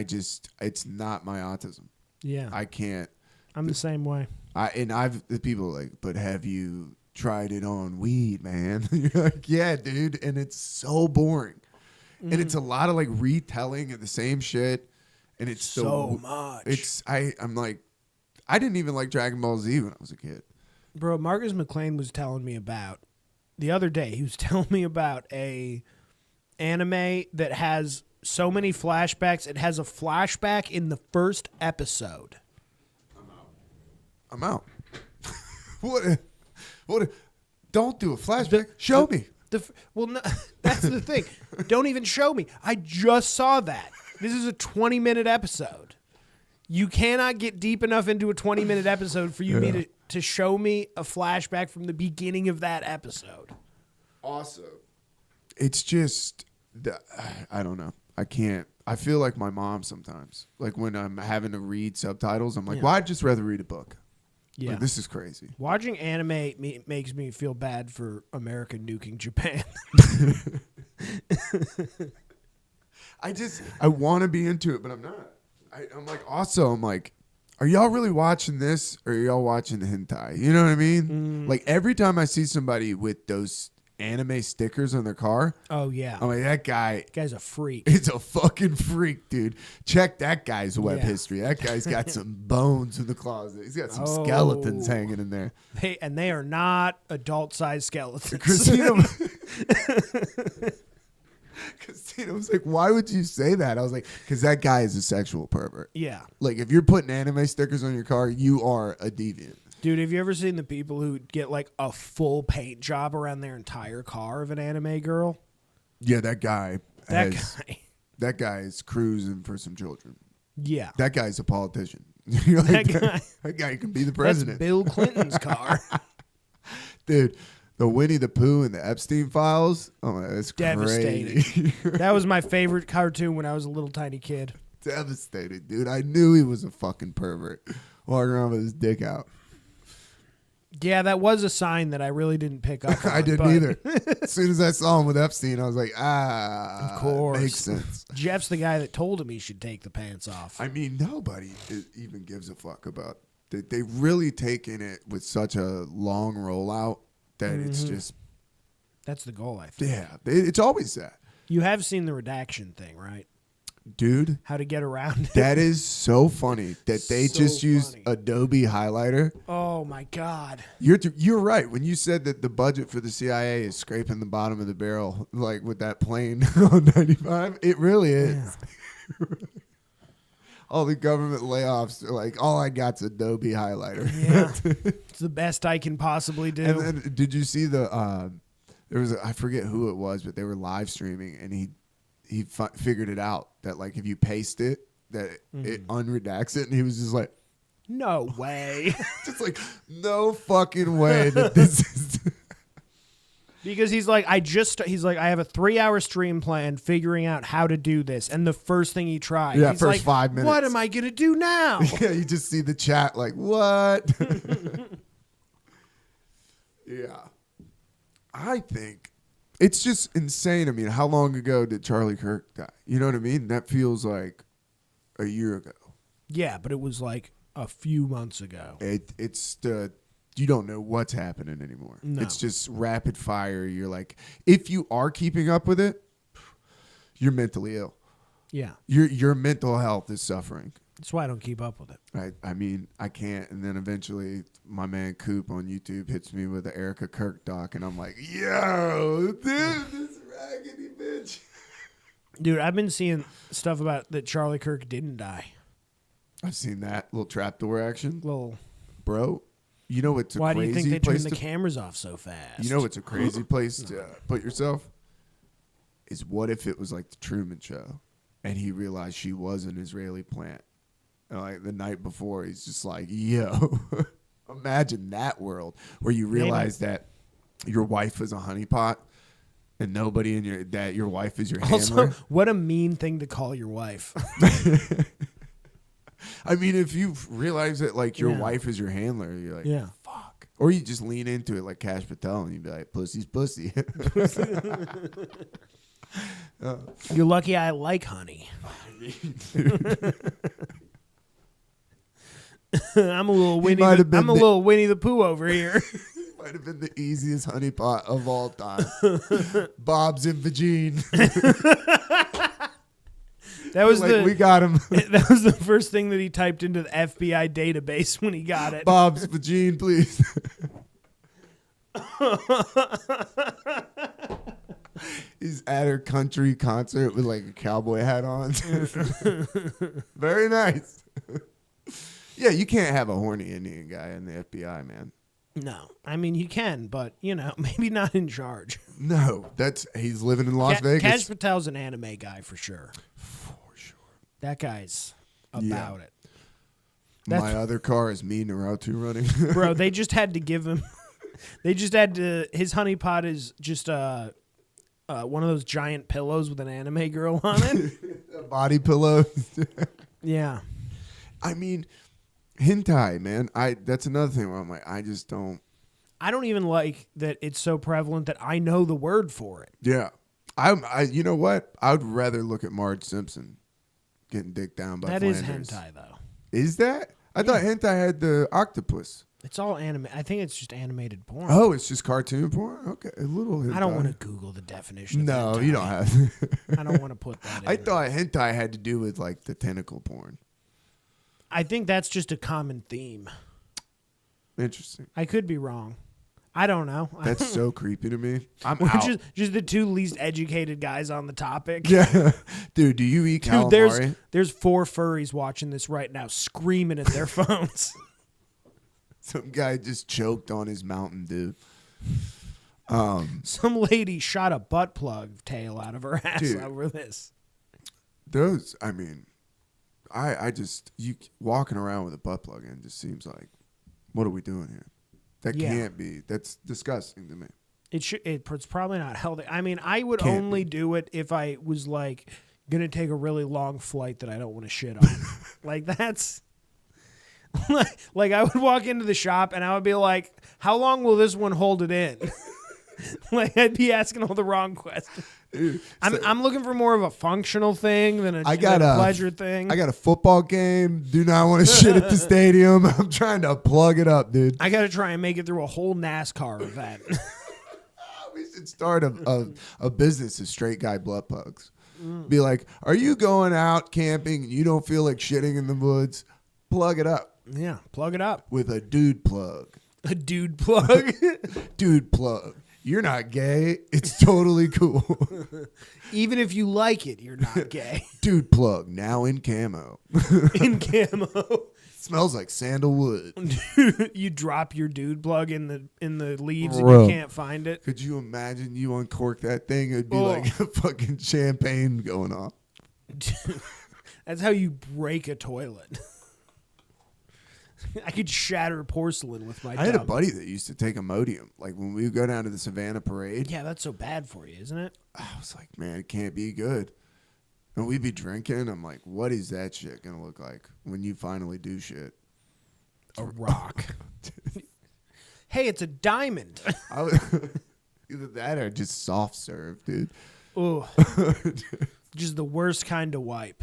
it's not my autism. Yeah. I can't. I'm the same way. The people are like, but have you tried it on weed, man? You're like, yeah, dude. And it's so boring. And it's a lot of like retelling of the same shit. And it's So much. I'm like, I didn't even like Dragon Ball Z when I was a kid. Bro, Marcus McLean was telling me about the other day. He was telling me about a anime that has so many flashbacks. It has a flashback in the first episode. I'm out. What? Don't do a flashback. Show me. Well, no, that's the thing. Don't even show me. I just saw that. This is a 20-minute episode. You cannot get deep enough into a 20-minute episode for me to show me a flashback from the beginning of that episode. Awesome. It's just, I don't know. I can't. I feel like my mom sometimes. Like when I'm having to read subtitles, I'm like, well, I'd just rather read a book. Yeah. Like, this is crazy. Watching anime makes me feel bad for America nuking Japan. I want to be into it, but I'm not. I'm like, are y'all really watching this or are y'all watching the hentai? You know what I mean? Like every time I see somebody with those anime stickers on their car, Oh, yeah. I'm like, that Guy's a freak. is a fucking freak, dude. Check that guy's web Yeah. history. That guy's got some bones in the closet. He's got some skeletons hanging in there. They are not adult-sized skeletons. Christina was like, why would you say that? I was like, because that guy is a sexual pervert. Yeah. Like, if you're putting anime stickers on your car, you are a deviant. Dude, have you ever seen the people who get like a full paint job around their entire car of an anime girl? Yeah, that guy. That guy. That guy is cruising for some children. Yeah. That guy's a politician. You're like, That guy. that guy can be the That's president. Bill Clinton's car. Dude, The Winnie the Pooh and the Epstein files. Oh, man, that's Devastating. crazy. That was my favorite cartoon when I was a little tiny kid. Devastated, dude. I knew he was a fucking pervert walking around with his dick out. Yeah, that was a sign that I really didn't pick up on. I didn't either. As soon as I saw him with Epstein, I was like, of course. Makes sense. Jeff's the guy that told him he should take the pants off. I mean, nobody even gives a fuck about it. They really taken it with such a long rollout that it's just... That's the goal, I think. Yeah, it's always that. You have seen the redaction thing, right? Dude, how to get around it. That is so funny that they just used Adobe highlighter. Oh my God. You're right. When you said that the budget for the CIA is scraping the bottom of the barrel, like with that plane on 95, it really is. Yeah. All the government layoffs are like, all I got's Adobe highlighter. Yeah. It's the best I can possibly do. And then, did you see there was I forget who it was, but they were live streaming and he figured it out that like if you paste it, that it unredacts it, and he was just like, "No way!" Just like, no fucking way that this is. Because he's like, I have a 3-hour stream plan figuring out how to do this, and the first thing he tried, yeah, he's first like, 5 minutes. What am I gonna do now? Yeah, you just see the chat like, what? Yeah, I think. It's just insane. I mean, how long ago did Charlie Kirk die? You know what I mean? That feels like a year ago. Yeah, but it was like a few months ago. You don't know what's happening anymore. No. It's just rapid fire. You're like, if you are keeping up with it, you're mentally ill. Yeah. Your mental health is suffering. That's why I don't keep up with it. I mean, I can't. And then eventually my man Coop on YouTube hits me with the Erica Kirk doc, and I'm like, yo, dude, this raggedy bitch. Dude, I've been seeing stuff about that Charlie Kirk didn't die. I've seen that little trapdoor action. Bro, you know it's a why crazy do you think they place turn the cameras off so fast? You know it's a crazy place to put yourself? Is what if it was like the Truman Show, and he realized she was an Israeli plant? And like the night before, he's just like, yo, imagine that world where you realize that your wife is a honeypot and nobody in your wife is your handler. Also, what a mean thing to call your wife. I mean, if you realize that like your wife is your handler, you're like, fuck. Or you just lean into it like Cash Patel and you'd be like, pussy's pussy. You're lucky I like honey. I'm a little Winnie the Pooh over here. Might have been the easiest honeypot of all time. Bob's in Vagine. We got him. That was the first thing that he typed into the FBI database when he got it. Bob's Vagine, please. He's at her country concert with like a cowboy hat on. Very nice. Yeah, you can't have a horny Indian guy in the FBI, man. No. I mean, you can, but, maybe not in charge. No, he's living in Las Vegas. Cash Patel's an anime guy for sure. For sure. That guy's about it. My other car is me, Naruto running. Bro, they just had to give him... his honeypot is just one of those giant pillows with an anime girl on it. A body pillow. Yeah. I mean... hentai, man. That's another thing where I'm like, I just don't. I don't even like that it's so prevalent that I know the word for it. Yeah, you know what? I would rather look at Marge Simpson getting dicked down by Flanders. That is hentai, though. Is that? I thought hentai had the octopus. It's all anime. I think it's just animated porn. Oh, it's just cartoon porn. Okay, a little hentai. I don't want to Google the definition. Of no, hentai. You don't have to. I don't want to put that in. I thought hentai had to do with like the tentacle porn. I think that's just a common theme. Interesting. I could be wrong. I don't know. That's so creepy to me. We're just the two least educated guys on the topic. Yeah. Dude, do you eat calamari? There's 4 furries watching this right now screaming at their phones. Some guy just choked on his Mountain Dew. Some lady shot a butt plug tail out of her ass over this. I mean... you walking around with a butt plug in just seems like, what are we doing here? That can't be. That's disgusting to me. It's probably not healthy. I mean, I would Can't only do it if I was like gonna take a really long flight that I don't want to shit on. Like that's like I would walk into the shop and I would be like, "How long will this one hold it in?" Like I'd be asking all the wrong questions. Dude, I'm looking for more of a functional thing than a pleasure thing. I got a football game. Do not want to shit at the stadium. I'm trying to plug it up, dude. I got to try and make it through a whole NASCAR event. We should start a business of straight guy blood pugs. Be like, are you going out camping and you don't feel like shitting in the woods? Plug it up. Yeah, plug it up. With a dude plug. A dude plug? Dude plug. You're not gay. It's totally cool. Even if you like it, you're not gay. Dude plug, now in camo. In camo. Smells like sandalwood. You drop your dude plug in the leaves Bro. and you can't find it. Could you imagine you uncork that thing? It'd be like a fucking champagne going off. That's how you break a toilet. I could shatter porcelain with my I had a tub. buddy that used to take Imodium. Like when we would go down to the Savannah Parade. Yeah, that's so bad for you, isn't it? I was like, man, it can't be good. And we'd be drinking. I'm like, what is that shit going to look like when you finally do shit? A rock. Hey, it's a diamond. Either that or just soft serve, dude. Oh, just the worst kind of wipe.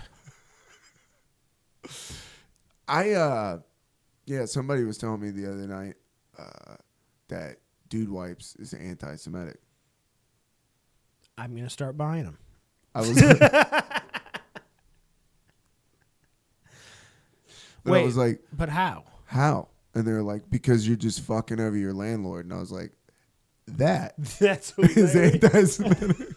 Yeah, somebody was telling me the other night that dude wipes is anti-Semitic. I'm going to start buying them. I was Wait, I was like, but how? How? And they're like, because you're just fucking over your landlord. And I was like, that's hilarious. anti-Semitic.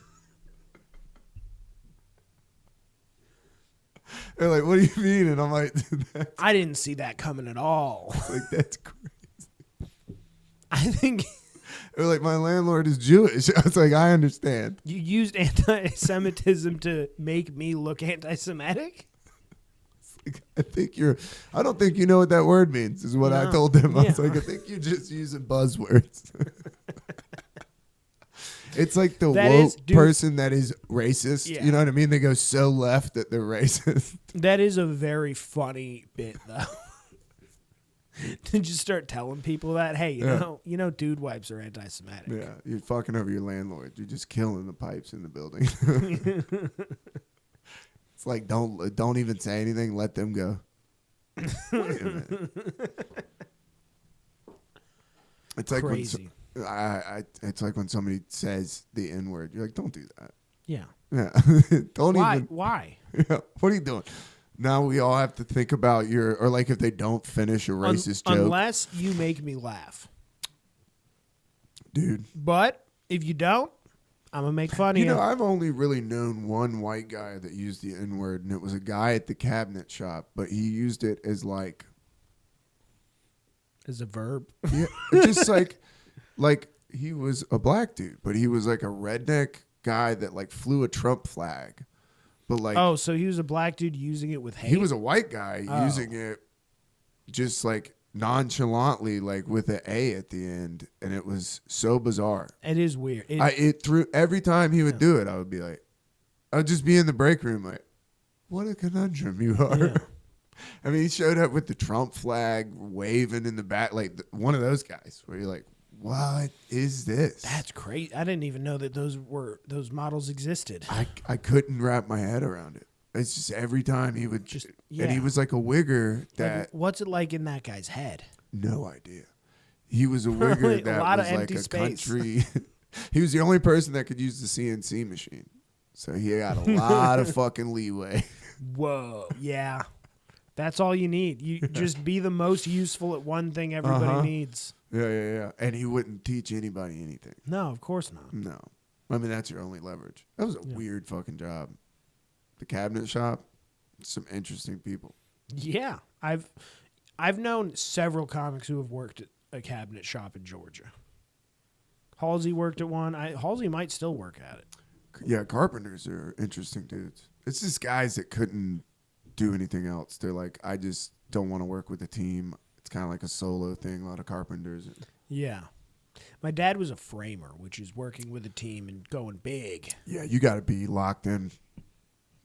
They're like, what do you mean? And I'm like, I didn't see that coming at all. like, that's crazy. I think They're like, my landlord is Jewish. I was like, I understand. you used anti-Semitism to make me look anti-Semitic? I don't think you know what that word means, is what I told them. I was Yeah. like, I think you're just using buzzwords. It's like the woke person that is racist. Yeah. You know what I mean? They go so left that they're racist. That is a very funny bit, though. To just start telling people that, hey, you know, dude wipes are anti-Semitic. Yeah, you're fucking over your landlord. You're just killing the pipes in the building. It's like, don't even say anything. Let them go. Wait a minute. It's like crazy. It's like when somebody says the N word. You're like, don't do that. Yeah. Yeah. Don't Why? even. Why? Yeah. What are you doing? Now we all have to think about or like if they don't finish a racist joke. Unless you make me laugh. Dude. But if you don't, I'm going to make fun of you. You know, I've only really known one white guy that used the N word, and it was a guy at the cabinet shop, but he used it as like. As a verb. Yeah. Just like he was a black dude, but he was like a redneck guy that like flew a Trump flag. But like, oh, so he was a black dude using it with hate? he was a white guy using it just like nonchalantly, like with an A at the end, and it was so bizarre. It is weird. Every time he would do it, I would be like, I would just be in the break room like, what a conundrum you are. Yeah. I mean, he showed up with the Trump flag waving in the back, like one of those guys where you're like, what is this? That's crazy. I didn't even know that those models existed. I couldn't wrap my head around it. It's just every time he would just, and he was like a wigger that. Like, what's it like in that guy's head? No idea. He was a wigger that lot was of like empty a space. country. He was the only person that could use the CNC machine. So he got a lot of fucking leeway. Whoa. Yeah. That's all you need. You just be the most useful at one thing everybody needs. Yeah. And he wouldn't teach anybody anything. No, of course not. No. I mean, that's your only leverage. That was a weird fucking job. The cabinet shop, some interesting people. Yeah. I've known several comics who have worked at a cabinet shop in Georgia. Halsey worked at one. Halsey might still work at it. Yeah, carpenters are interesting dudes. It's just guys that couldn't do anything else. They're like, I just don't want to work with a team. It's kind of like a solo thing. A lot of carpenters. Yeah. My dad was a framer, which is working with a team and going big. Yeah, you got to be locked in.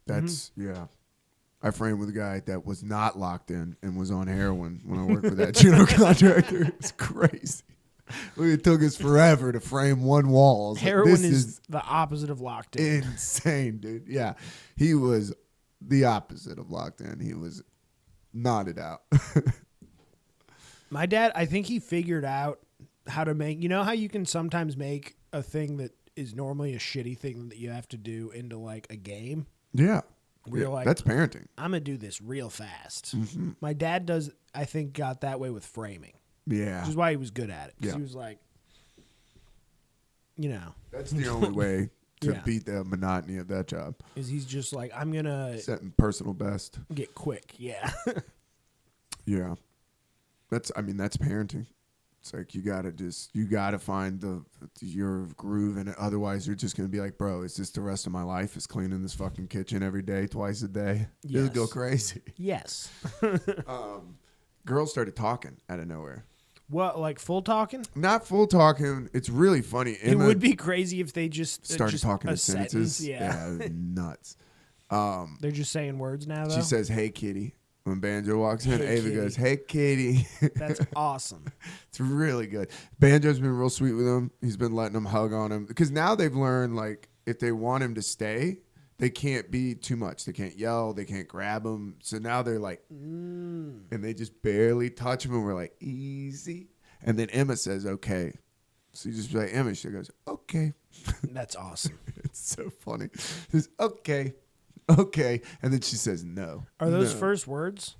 That's, yeah. I framed with a guy that was not locked in and was on heroin when I worked for that general contractor. It's crazy. It took us forever to frame one wall. Heroin is the opposite of locked in. Insane, dude. Yeah. He was the opposite of locked in. He was knotted out. My dad, I think he figured out how to make, you know how you can sometimes make a thing that is normally a shitty thing that you have to do into like a game? Yeah. Where you're like, that's parenting. I'm going to do this real fast. Mm-hmm. My dad does, I think, got that way with framing. Yeah. Which is why he was good at it. Because Yeah. he was like, you know. That's the only way to Yeah. beat the monotony of that job. Is he's just like, I'm going to Setting personal best. get quick. Yeah. Yeah. That's parenting. It's like you gotta find your groove in it. Otherwise you're just gonna be like, bro, is this the rest of my life? Is cleaning this fucking kitchen every day, twice a day? Yes. It'll go crazy. Yes. Girls started talking out of nowhere. What, like full talking? Not full talking. It's really funny. Emma It would be crazy if they just started just talking a in sentences. sentence, yeah. Nuts. They're just saying words now, though. She says, "Hey, kitty." When Banjo walks in, Hey, Ava kitty. goes, "Hey, kitty." That's awesome. It's really good. Banjo's been real sweet with him. He's been letting him hug on him because now they've learned, like, if they want him to stay, they can't be too much. They can't yell. They can't grab him. So now they're like, and they just barely touch him, and we're like, easy. And then Emma says, "Okay." So you just be like, Emma. She goes, "Okay." That's awesome. It's so funny. She says, "Okay. Okay." And then she says, "No." Are those No. first words?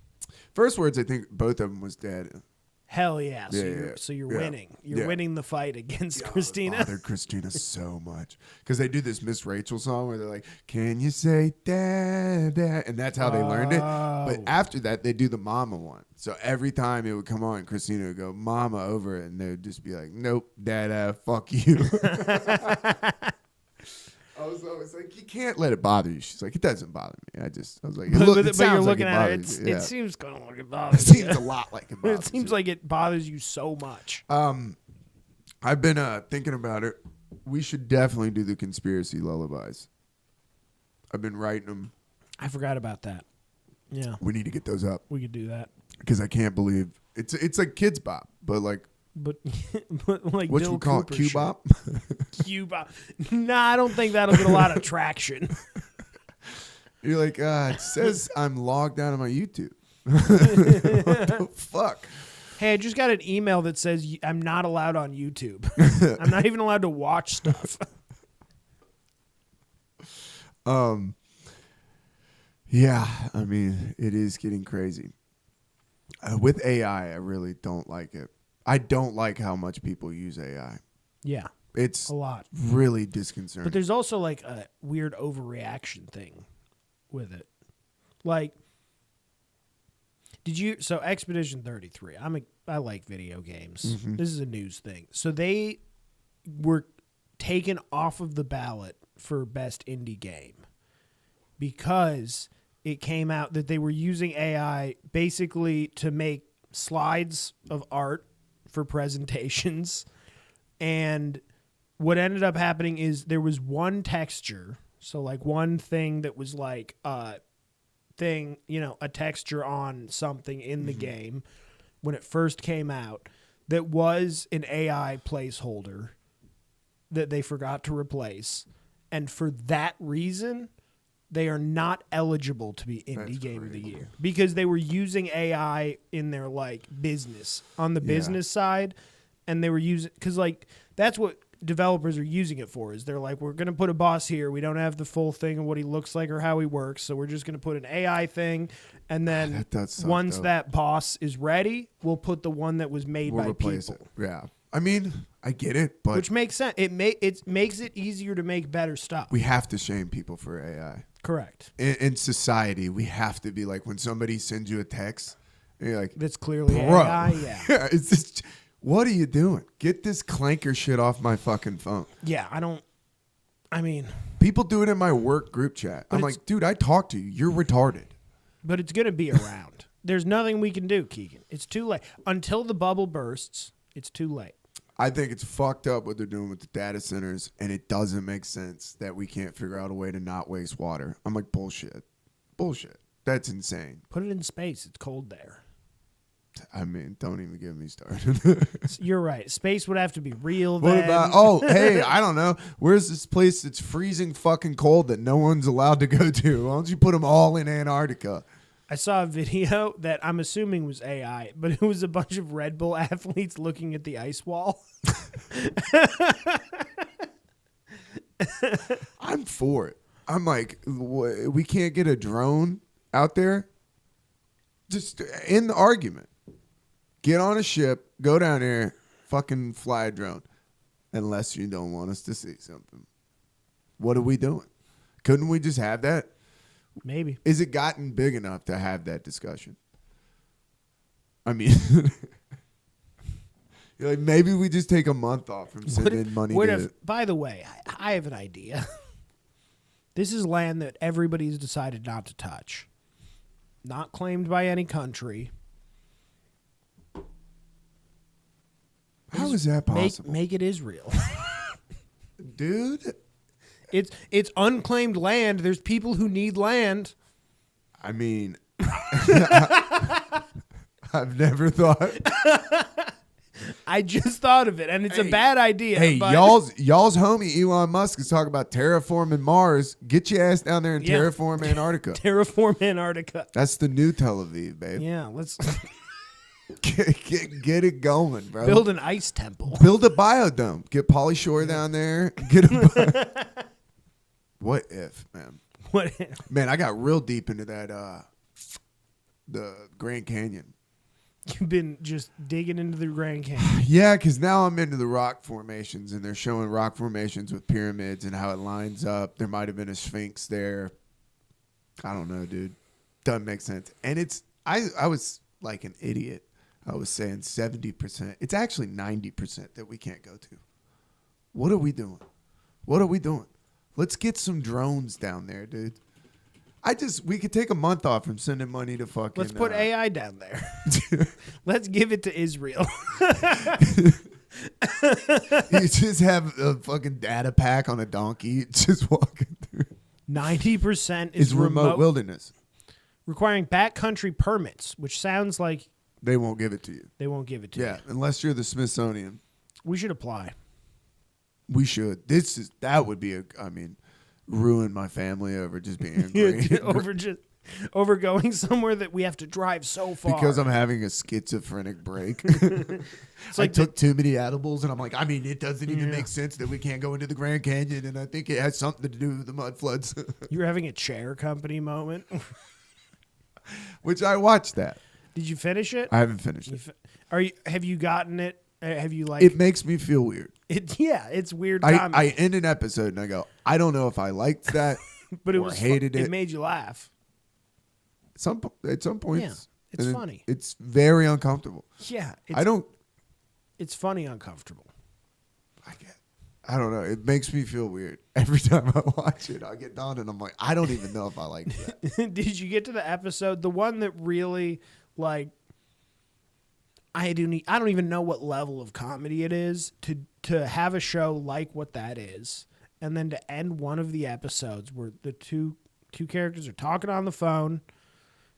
First words, I think both of them was dead. Hell yeah. So Yeah, you're, yeah, so you're yeah. winning. You're Yeah. winning the fight against God, Christina. it bothered Christina so much because they do this Miss Rachel song where they're like, "Can you say dad, dad?" And that's how they learned it. But Oh. after that, they do the mama one. So every time it would come on, Christina would go, "Mama," over it, and they would just be like, "Nope, dada, fuck you." I was always like, "You can't let it bother you." She's like, "It doesn't bother me." I was like, But, "Look, but it you're sounds like looking it at it. bothers you." Yeah. It seems kind of like it It bothers seems you. a lot like it bothers It seems you. like it bothers you so much. I've been thinking about it. We should definitely do the conspiracy lullabies. I've been writing them. I forgot about that. Yeah, We need to get those up we could do that. because I can't believe it's like Kids Bop, but like But, but like what Bill we call Cooper it, Q shit. Bop. Q-bop. Nah, I don't think that'll get a lot of traction. You're like, it says I'm logged out of my YouTube. What the fuck? Hey, I just got an email that says I'm not allowed on YouTube. I'm not even allowed to watch stuff. Yeah, I mean, it is getting crazy. With AI, I really don't like it. I don't like how much people use AI. Yeah, It's a lot. really disconcerting. But there's also like a weird overreaction thing with it. Like, so Expedition 33, I like video games. Mm-hmm. This is a news thing. So they were taken off of the ballot for best indie game because it came out that they were using AI basically to make slides of art for presentations. And what ended up happening is there was one texture. So like one thing that was like a texture on something in the game when it first came out that was an AI placeholder that they forgot to replace. And for that reason, they are not eligible to be Indie That's Game of the crazy. Year because they were using AI in their like business, on the business side. And they were using, because like that's what developers are using it for, is they're like, we're going to put a boss here. We don't have the full thing of what he looks like or how he works. So we're just going to put an AI thing. And then That does suck, once though. that boss is ready, we'll put the one that was made We'll by replace people. it. Yeah. I mean, I get it, but Which makes sense. It makes it easier to make better stuff. we have to shame people for AI. Correct. In society, we have to be like, when somebody sends you a text, and you're like, That's clearly bro, AI. Yeah. it's just, what are you doing? Get this clanker shit off my fucking phone. Yeah. I mean, People do it in my work group chat. I'm it's- like, dude, I talked to you. You're retarded. but it's going to be around. There's nothing we can do, Keegan. It's too late. Until the bubble bursts, it's too late. I think it's fucked up what they're doing with the data centers, and it doesn't make sense that we can't figure out a way to not waste water. I'm like, bullshit. Bullshit. That's insane. Put it in space. It's cold there. I mean, don't even get me started. You're right. Space would have to be real What then. about, oh, hey, I don't know. Where's this place that's freezing fucking cold that no one's allowed to go to? Why don't you put them all in Antarctica? I saw a video that I'm assuming was AI, but it was a bunch of Red Bull athletes looking at the ice wall. I'm for it. I'm like, we can't get a drone out there? Just in the argument. Get on a ship, go down there, fucking fly a drone. Unless you don't want us to see something. What are we doing? Couldn't we just have that? Maybe. Is it gotten big enough to have that discussion? I mean, you're like, maybe we just take a month off from sending money to it. By the way, I have an idea. This is land that everybody's decided not to touch. Not claimed by any country. How is that possible? Make it Israel. Dude. It's unclaimed land. There's people who need land. I mean, I've never thought. I just thought of it, and it's a bad idea. Hey, but y'all's homie Elon Musk is talking about terraforming Mars. Get your ass down there and terraform Antarctica. Terraform Antarctica. That's the new Tel Aviv, babe. Yeah, let's get it going, bro. build an ice temple. Build a biodome. Get Pauly Shore down there. Get a. What if, man? What? Man, I got real deep into that. The Grand Canyon. You've been just digging into the Grand Canyon. Yeah, because now I'm into the rock formations, and they're showing rock formations with pyramids and how it lines up. There might have been a sphinx there. I don't know, dude. Doesn't make sense. And it's I was like an idiot. I was saying 70%. It's actually 90% that we can't go to. What are we doing? What are we doing? Let's get some drones down there, dude. We could take a month off from sending money to fucking. Let's put AI down there. Let's give it to Israel. You just have a fucking data pack on a donkey just walking through. 90% is remote wilderness. Requiring backcountry permits, which sounds like they won't give it to you. They won't give it to you. Yeah, unless you're the Smithsonian. We should apply. We should. That would be ruin my family over just being great. over going somewhere that we have to drive so far. Because I'm having a schizophrenic break. It's like I took too many edibles, and I'm like, it doesn't even make sense that we can't go into the Grand Canyon, and I think it has something to do with the mud floods. You're having a chair company moment. Which I watched that. Did you finish it? I haven't finished it. Have you gotten it? Have you like? It makes me feel weird. It's weird. I end an episode and I go, I don't know if I liked that, but it hated it. It made you laugh. At some points, yeah, it's funny. It's very uncomfortable. Yeah, It's funny, uncomfortable. I don't know. It makes me feel weird every time I watch it. I get done and I'm like, I don't even know if I like that. Did you get to the episode, the one that really like? I don't even know what level of comedy it is to have a show like what that is, and then to end one of the episodes where the two characters are talking on the phone.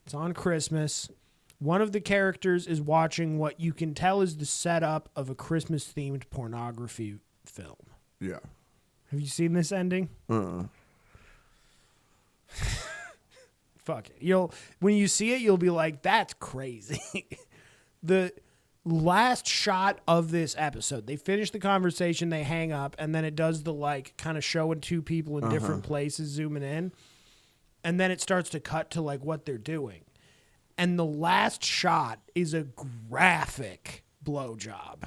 It's on Christmas. One of the characters is watching what you can tell is the setup of a Christmas-themed pornography film. Yeah. Have you seen this ending? Fuck it. When you see it, you'll be like, that's crazy. The last shot of this episode, they finish the conversation, they hang up, and then it does the like kind of showing two people in different places, zooming in. And then it starts to cut to like what they're doing. And the last shot is a graphic blowjob.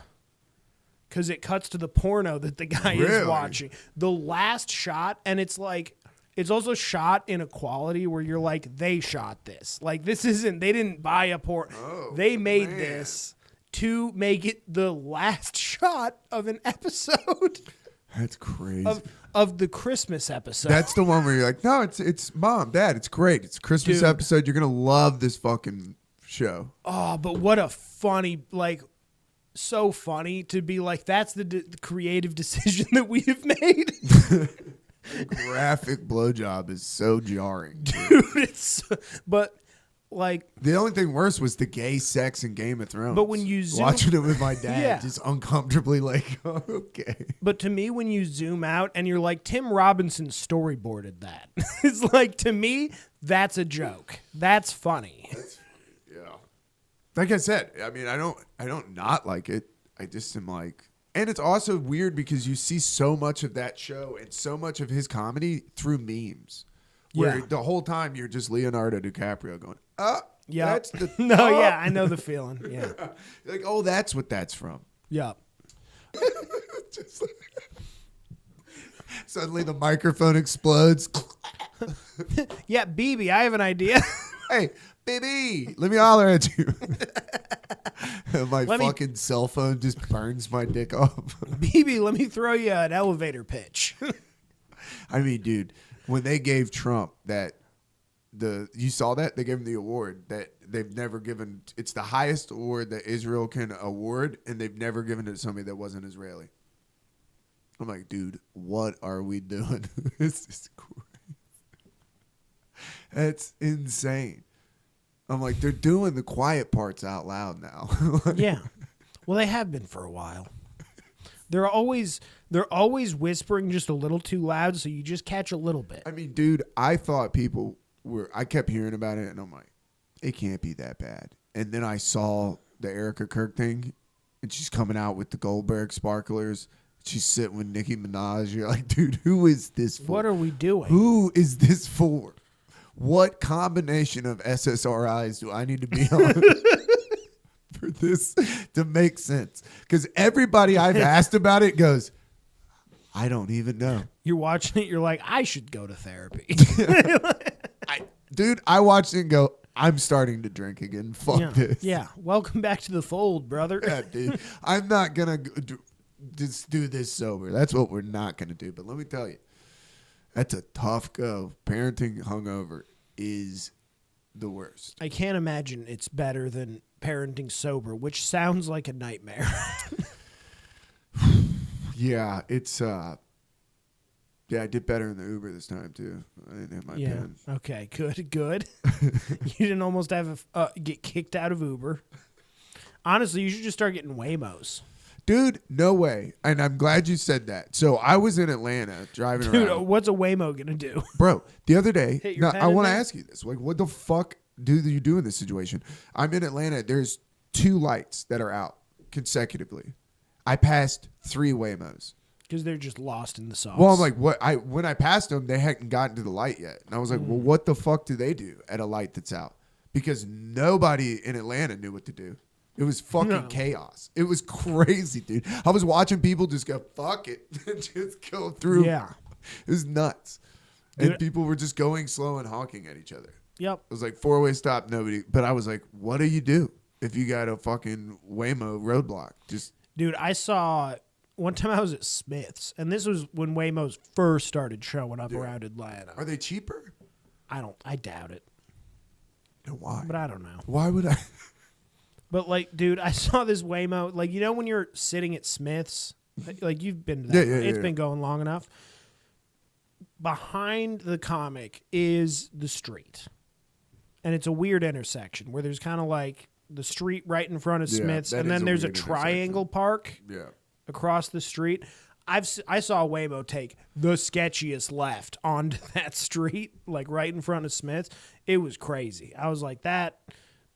Because it cuts to the porno that the guy is watching. The last shot, and it's like, it's also shot in a quality where you're like, they shot this. Like, they didn't buy a porno. They made this to make it the last shot of an episode. That's crazy. Of the Christmas episode. That's the one where you're like, no, it's Mom, Dad, it's great. It's a Christmas episode. You're going to love this fucking show. Oh, but what a funny, like, so funny to be like, that's the creative decision that we have made. Graphic blowjob is so jarring. Dude, but like the only thing worse was the gay sex in Game of Thrones. But when you zoom, watching it with my dad, Yeah. just uncomfortably like, oh, okay. But to me, when you zoom out and you're like, Tim Robinson storyboarded that. It's like, to me, that's a joke. That's funny. Yeah. Like I said, I mean, I don't not like it. I just am like, and it's also weird because you see so much of that show and so much of his comedy through memes. Where the whole time you're just Leonardo DiCaprio going, yeah, that's the no, yeah, I know the feeling. Yeah, like, oh, that's what that's from. yeah. Just like, suddenly the microphone explodes. Yeah, BB, I have an idea. Hey, baby, let me holler at you. My fucking cell phone just burns my dick off. BB, let me throw you an elevator pitch. I mean, dude, when they gave Trump you saw that? They gave him the award that they've never given. It's the highest award that Israel can award, and they've never given it to somebody that wasn't Israeli. I'm like, dude, what are we doing? This is crazy. That's insane. I'm like, they're doing the quiet parts out loud now. Yeah. Well, they have been for a while. They're always whispering just a little too loud, so you just catch a little bit. I mean, dude, I thought I kept hearing about it, and I'm like, it can't be that bad. And then I saw the Erica Kirk thing, and she's coming out with the Goldberg sparklers. She's sitting with Nicki Minaj. You're like, dude, who is this for? What are we doing? Who is this for? What combination of SSRIs do I need to be on for this to make sense? Because everybody I've asked about it goes, I don't even know. You're watching it, you're like, I should go to therapy. I watched it and go, I'm starting to drink again. Fuck this. Yeah. Welcome back to the fold, brother. Yeah, dude. I'm not going to just do this sober. That's what we're not going to do. But let me tell you, that's a tough go. Parenting hungover is the worst. I can't imagine it's better than parenting sober, which sounds like a nightmare. Yeah, it's I did better in the Uber this time too. I didn't have my pen. Okay, good. You didn't almost have get kicked out of Uber. Honestly, you should just start getting Waymos. Dude, no way. And I'm glad you said that. So I was in Atlanta driving around. Dude, what's a Waymo going to do? Bro, the other day, I want to there? ask you this. Like, what the fuck do you do in this situation? I'm in Atlanta. There's 2 lights that are out consecutively. I passed 3 Waymos. Because they're just lost in the sauce. Well, I'm like, when I passed them, they hadn't gotten to the light yet. And I was like, well, what the fuck do they do at a light that's out? Because nobody in Atlanta knew what to do. It was fucking chaos. It was crazy, dude. I was watching people just go, fuck it, and just go through. Yeah. It was nuts. And people were just going slow and honking at each other. Yep. It was like 4-way stop, nobody. But I was like, what do you do if you got a fucking Waymo roadblock? Dude, I saw one time I was at Smith's, and this was when Waymos first started showing up around Atlanta. Are they cheaper? I doubt it. Why? But I don't know. Why would I? But like, dude, I saw this Waymo. Like, you know when you're sitting at Smith's, like you've been to that. It's been going long enough. Behind the comic is the street. And it's a weird intersection where there's kind of like the street right in front of Smith's, and then there's a triangle park across the street. I saw a Waymo take the sketchiest left onto that street, like right in front of Smith's. It was crazy. I was like, that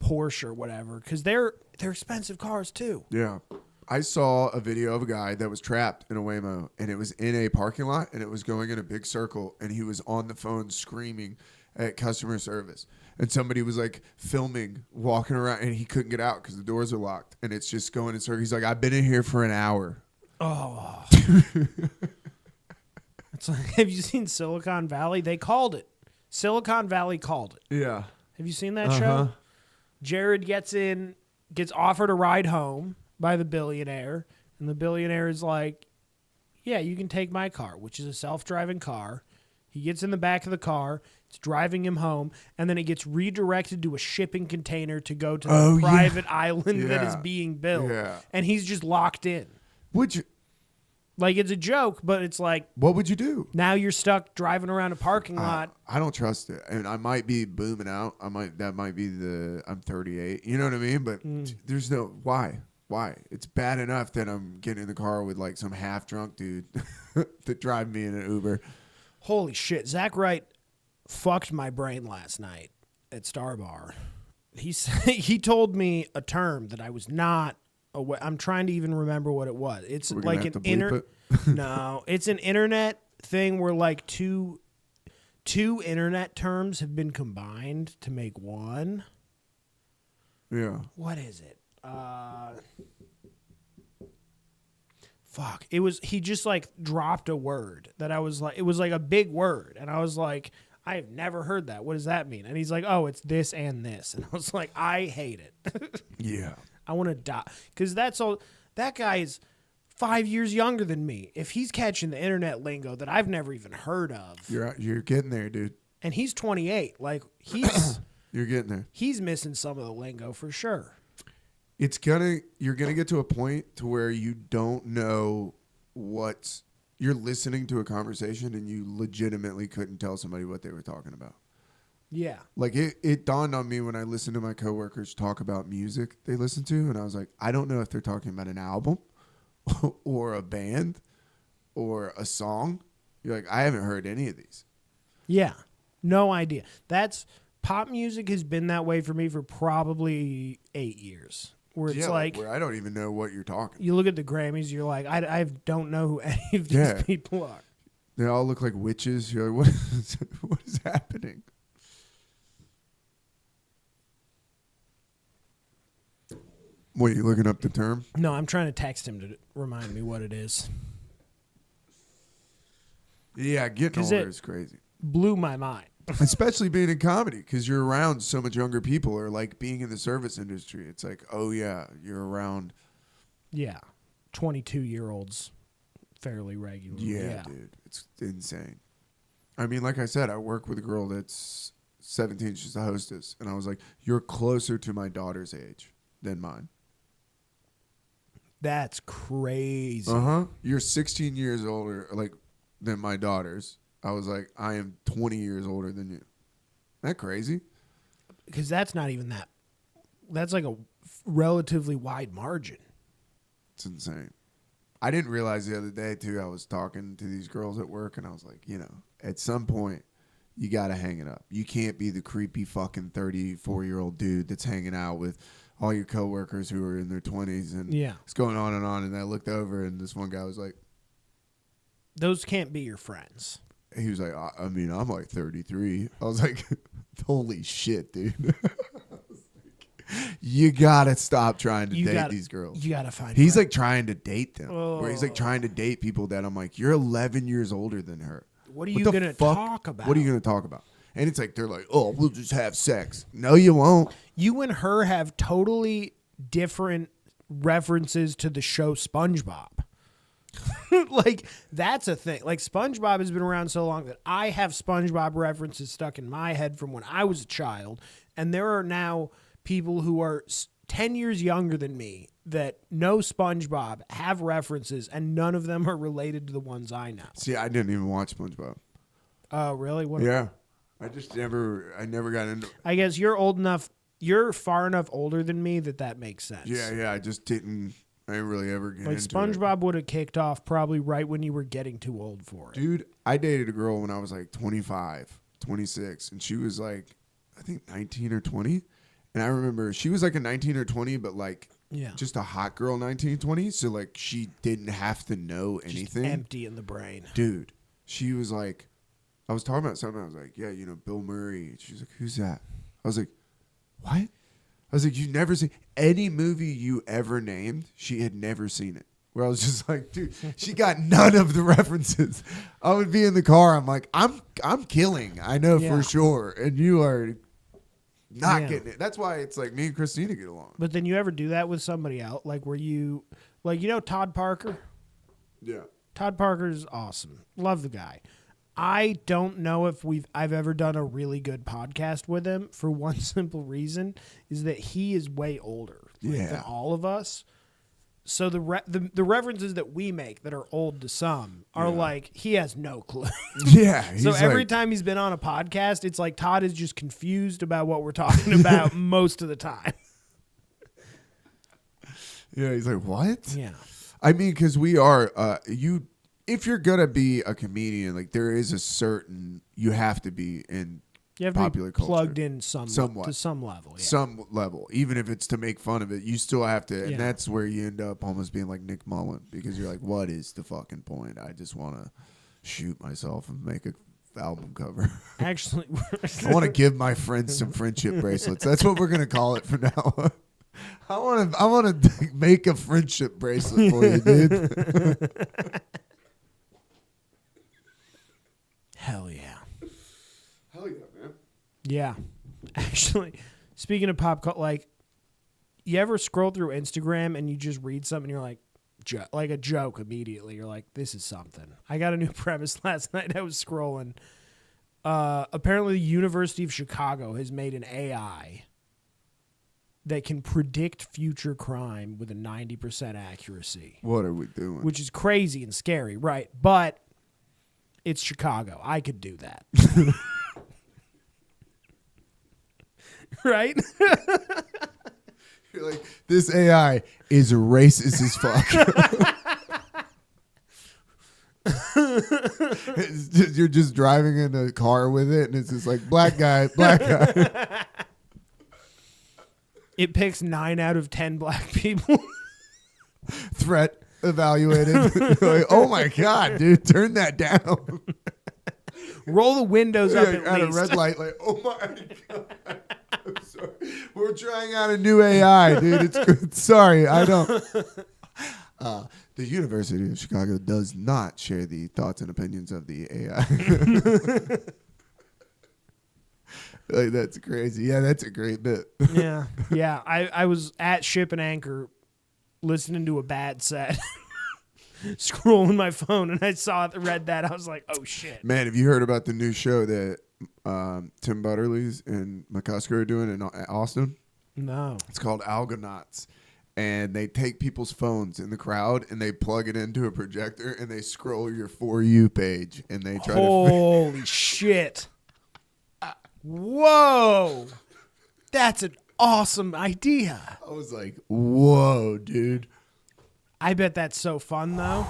Porsche or whatever, because they're expensive cars too. Yeah. I saw a video of a guy that was trapped in a Waymo, and it was in a parking lot, and it was going in a big circle, and he was on the phone screaming at customer service. And somebody was like filming, walking around, and he couldn't get out because the doors are locked, and it's just going in circles. He's like, I've been in here for an hour. Oh. It's like, have you seen Silicon Valley? They called it. Silicon Valley called it. Yeah. Have you seen that show? Jared gets offered a ride home by the billionaire, and the billionaire is like, yeah, you can take my car, which is a self-driving car. He gets in the back of the car. It's driving him home, and then it gets redirected to a shipping container to go to the private island that is being built. Yeah. And he's just locked in. Would you? Like, it's a joke, but it's like... What would you do? Now you're stuck driving around a parking lot. I don't trust it. And I might be booming out. That might be I'm 38. You know what I mean? But there's no... Why? It's bad enough that I'm getting in the car with, like, some half-drunk dude to drive me in an Uber. Holy shit. Zach Wright fucked my brain last night at Star Bar. He told me a term that I was not aware. I'm trying to even remember what it was. It's like an No, it's an internet thing where like two internet terms have been combined to make one. Yeah. What is it? Fuck. He just like dropped a word that I was like, it was like a big word. And I was like, I've never heard that. What does that mean? And he's like, oh, it's this and this. And I was like, I hate it. Yeah. I want to die. Because that's all. That guy is 5 years younger than me. If he's catching the internet lingo that I've never even heard of. You're getting there, dude. And he's 28. Like, he's... You're getting there. He's missing some of the lingo for sure. You're gonna get to a point to where you don't know you're listening to a conversation and you legitimately couldn't tell somebody what they were talking about. Yeah. Like it dawned on me when I listened to my coworkers talk about music they listen to, and I was like, I don't know if they're talking about an album or a band or a song. You're like, I haven't heard any of these. Yeah. No idea. Pop music has been that way for me for probably 8 years. Where it's where I don't even know what you're talking. You look at the Grammys, you're like, I don't know who any of these people are. They all look like witches. You're like, what is happening? What, are you looking up the term? No, I'm trying to text him to remind me what it is. Yeah, getting older is crazy. Blew my mind. Especially being in comedy, because you're around so much younger people, or like being in the service industry. It's like, oh yeah, you're around. Yeah, 22-year-olds fairly regularly. Yeah, dude, it's insane. I mean, like I said, I work with a girl that's 17. She's a hostess, and I was like, you're closer to my daughter's age than mine. That's crazy. You're 16 years older, like, than my daughter's. I was like, I am 20 years older than you. Isn't that crazy? Because that's not even that. That's like a relatively wide margin. It's insane. I didn't realize the other day, too, I was talking to these girls at work, and I was like, at some point, you got to hang it up. You can't be the creepy fucking 34-year-old dude that's hanging out with all your coworkers who are in their 20s. And it's going on. And I looked over, and this one guy was like, those can't be your friends. He was like, I mean, I'm like 33. I was like, holy shit, dude. You got to stop trying to date these girls. You got to find He's like trying to date them. Where he's like trying to date people that I'm like, you're 11 years older than her. What are you going to talk about? What are you going to talk about? And it's like, they're like, oh, we'll just have sex. No, you won't. You and her have totally different references to the show SpongeBob. Like, that's a thing. Like, SpongeBob has been around so long that I have SpongeBob references stuck in my head from when I was a child. And there are now people who are 10 years younger than me that know SpongeBob, have references, and none of them are related to the ones I know. See, I didn't even watch SpongeBob. Oh, really? Yeah. I never got into it. I guess you're far enough older than me that makes sense. Yeah, I didn't really ever get into it. SpongeBob would have kicked off probably right when you were getting too old for it. Dude, I dated a girl when I was like 25, 26, and she was like, I think 19 or 20. And I remember she was like a 19 or 20, but like just a hot girl 19, 20. So like she didn't have to know anything. Just empty in the brain. Dude, she was like, I was talking about something. I was like, yeah, Bill Murray. She's like, who's that? I was like, what? I was like, you've never seen any movie you ever named. She had never seen it. Where I was just like, dude, she got none of the references. I would be in the car. I'm like, I'm killing. I know for sure. And you are not getting it. That's why it's like me and Christina get along. But then you ever do that with somebody else? Like where you, like, Todd Parker? Yeah. Todd Parker's awesome. Love the guy. I don't know if I've ever done a really good podcast with him for one simple reason is that he is way older than all of us. So the references that we make that are old to some are like he has no clue. Yeah. So every time he's been on a podcast, it's like Todd is just confused about what we're talking about most of the time. Yeah, he's like, what? Yeah. I mean, because we are if you're gonna be a comedian, like there is a certain you have to be in you have popular to be culture. plugged in somewhat to some level. Yeah. Some level, even if it's to make fun of it, you still have to, and Yeah. that's where you end up almost being like Nick Mullen because you're like, what is the fucking point? I just want to shoot myself and make a album cover. Actually, I want to give my friends some friendship bracelets. That's what we're gonna call it from now on. I want to make a friendship bracelet for you, dude. hell yeah. Hell yeah, man. Yeah. Actually, speaking of pop culture, like, you ever scroll through Instagram and you just read something and you're like a joke immediately. You're like, this is something. I got a new premise last night. I was scrolling. Apparently, the University of Chicago has made an AI that can predict future crime with a 90% accuracy. What are we doing? Which is crazy and scary, right? But it's Chicago. I could do that. Right? You're like, this AI is racist as fuck. You're just driving in a car with it, and it's just like, black guy, black guy. It picks 9 out of 10 black people. Threat evaluated. Like, oh my God, dude, turn that down. Roll the windows up at a least. red light, like, oh my God. I'm sorry. We're trying out a new AI, dude. It's good. Sorry, I don't. The University of Chicago does not share the thoughts and opinions of the AI. Like, that's crazy. Yeah, that's a great bit. Yeah. I was at Ship and Anchor listening to a bad set, scrolling my phone, and I read that. I was like, oh, shit. Man, have you heard about the new show that Tim Butterly's and McCusker are doing in Austin? No. It's called Algonauts. And they take people's phones in the crowd and they plug it into a projector and they scroll your For You page and they try Holy shit. Whoa. That's an awesome idea. I was like, whoa, dude. I bet that's so fun, though.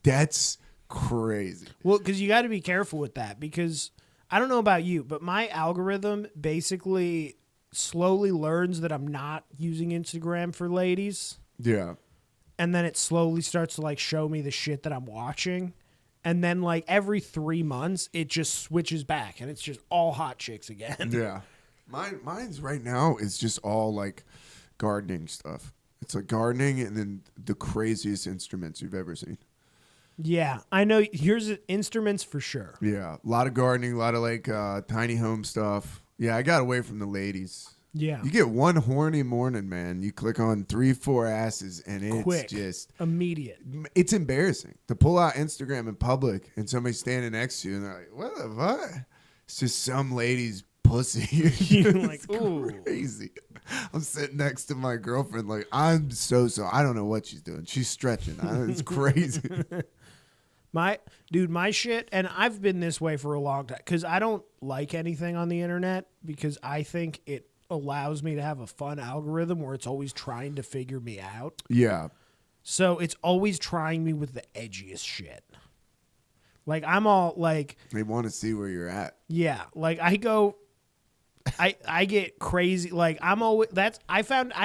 That's crazy. Well, because you got to be careful with that because I don't know about you, but my algorithm basically slowly learns that I'm not using Instagram for ladies. Yeah. And then it slowly starts to like show me the shit that I'm watching. And then like every 3 months, it just switches back and it's just all hot chicks again. Yeah. Mine's right now is just all like gardening stuff. It's like gardening and then the craziest instruments you've ever seen. Yeah, I know. Here's instruments for sure. Yeah. A lot of gardening, a lot of like tiny home stuff. Yeah, I got away from the ladies. Yeah. You get one horny morning, man. You click on 3-4 asses, and it's quick, just immediate. It's embarrassing to pull out Instagram in public and somebody's standing next to you, and they're like, "What the fuck?" It's just some lady's pussy. You're like, ooh, crazy. I'm sitting next to my girlfriend, like I'm so. I don't know what she's doing. She's stretching. It's crazy. My shit, and I've been this way for a long time because I don't like anything on the internet because I think it allows me to have a fun algorithm where it's always trying to figure me out. Yeah. So it's always trying me with the edgiest shit. Like I'm all like, they want to see where you're at. Yeah, like I get crazy. Like I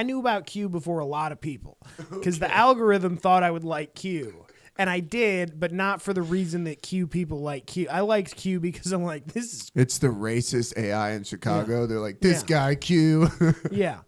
knew about Q before a lot of people because the algorithm thought I would like Q. And I did, but not for the reason that Q people like Q. I liked Q because I'm like, this is... It's the racist AI in Chicago. Yeah. They're like, this guy, Q. Yeah.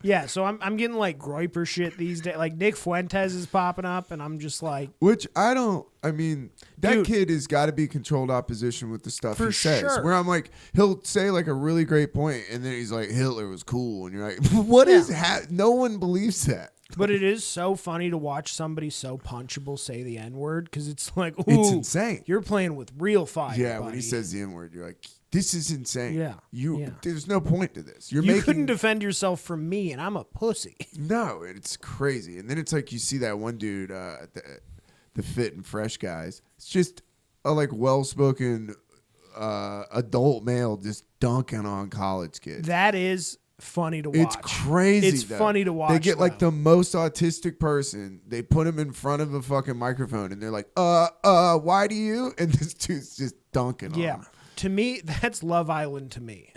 Yeah, so I'm getting like Groiper shit these days. Like Nick Fuentes is popping up, and I'm just like... Which that kid has got to be controlled opposition with the stuff he says. Sure. Where I'm like, he'll say like a really great point, and then he's like, Hitler was cool. And you're like, what is no one believes that. But it is so funny to watch somebody so punchable say the N-word because it's like, ooh, It's insane. You're playing with real fire. Yeah, buddy. when he says the N-word, you're like, this is insane. Yeah. There's no point to this. You couldn't defend yourself from me, and I'm a pussy. No, it's crazy. And then it's like you see that one dude, the Fit and Fresh guys. It's just a like well-spoken adult male just dunking on college kids. That is funny to watch. It's crazy. It's funny to watch. They get like the most autistic person. They put him in front of a fucking microphone, and they're like, why do you? And this dude's just dunking on him. To me, that's Love Island to me.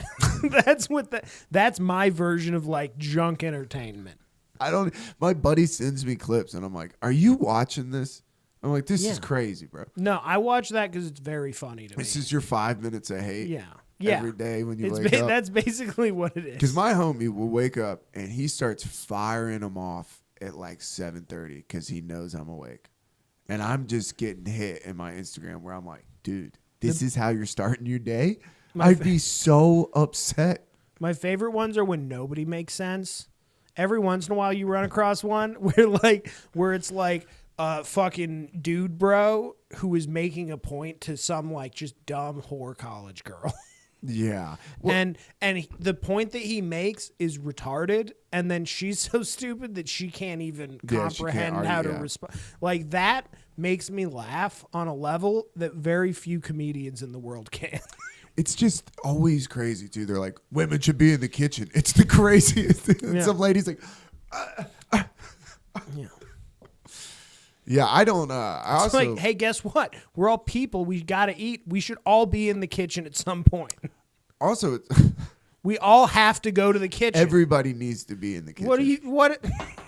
That's my version of like junk entertainment. My buddy sends me clips and I'm like, are you watching this? I'm like, this is crazy, bro. No, I watch that because it's very funny to me. This is your 5 minutes of hate. Yeah. Every day when you wake up. That's basically what it is. Because my homie will wake up and he starts firing them off at like 7:30 because he knows I'm awake. And I'm just getting hit in my Instagram where I'm like, dude, this is how you're starting your day? I'd be so upset. My favorite ones are when nobody makes sense. Every once in a while you run across one where it's like a fucking dude bro who is making a point to some like just dumb whore college girl. Yeah. Well, and the point that he makes is retarded, and then she's so stupid that she can't even comprehend how to respond. Like, that makes me laugh on a level that very few comedians in the world can. It's just always crazy, too. They're like, women should be in the kitchen. It's the craziest. Yeah. Some lady's like, Yeah. Yeah, I don't. I It's also like, hey, guess what? We're all people. We got to eat. We should all be in the kitchen at some point. also it's We all have to go to the kitchen. everybody needs to be in the kitchen. What?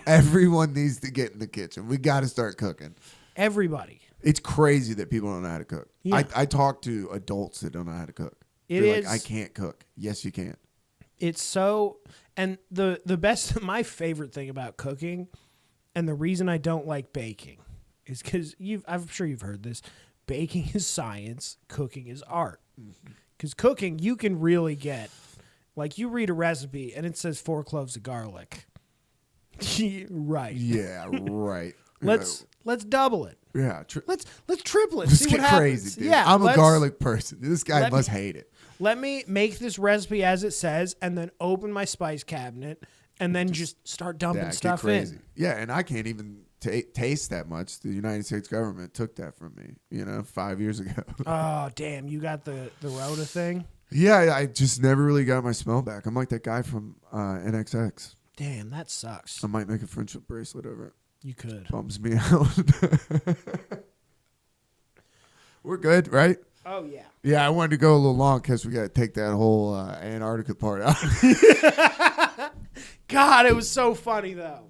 Everyone needs to get in the kitchen. We got to start cooking. Everybody. It's crazy that people don't know how to cook. Yeah. I talk to adults that don't know how to cook. It They're is. like, I can't cook. Yes, you can. It's so, and the best, my favorite thing about cooking, and the reason I don't like baking, is because I'm sure you've heard this. Baking is science. Cooking is art. Because cooking, you can really get, like, you read a recipe and it says 4 cloves of garlic. Right. Yeah, right. Let's double it. Yeah. Let's triple it. Let's See get what happens. crazy, dude. Yeah, I'm a garlic person. This guy must hate it. Let me make this recipe as it says, and then open my spice cabinet, and then just start dumping stuff in. Yeah, and I can't even taste that much. The United States government took that from me, 5 years ago. Oh, damn. You got the Rhoda thing? Yeah, I just never really got my smell back. I'm like that guy from NXX. Damn, that sucks. I might make a friendship bracelet over it. You could. Bums me out. We're good, right? Oh, yeah. Yeah, I wanted to go a little long because we got to take that whole Antarctica part out. God, it was so funny, though.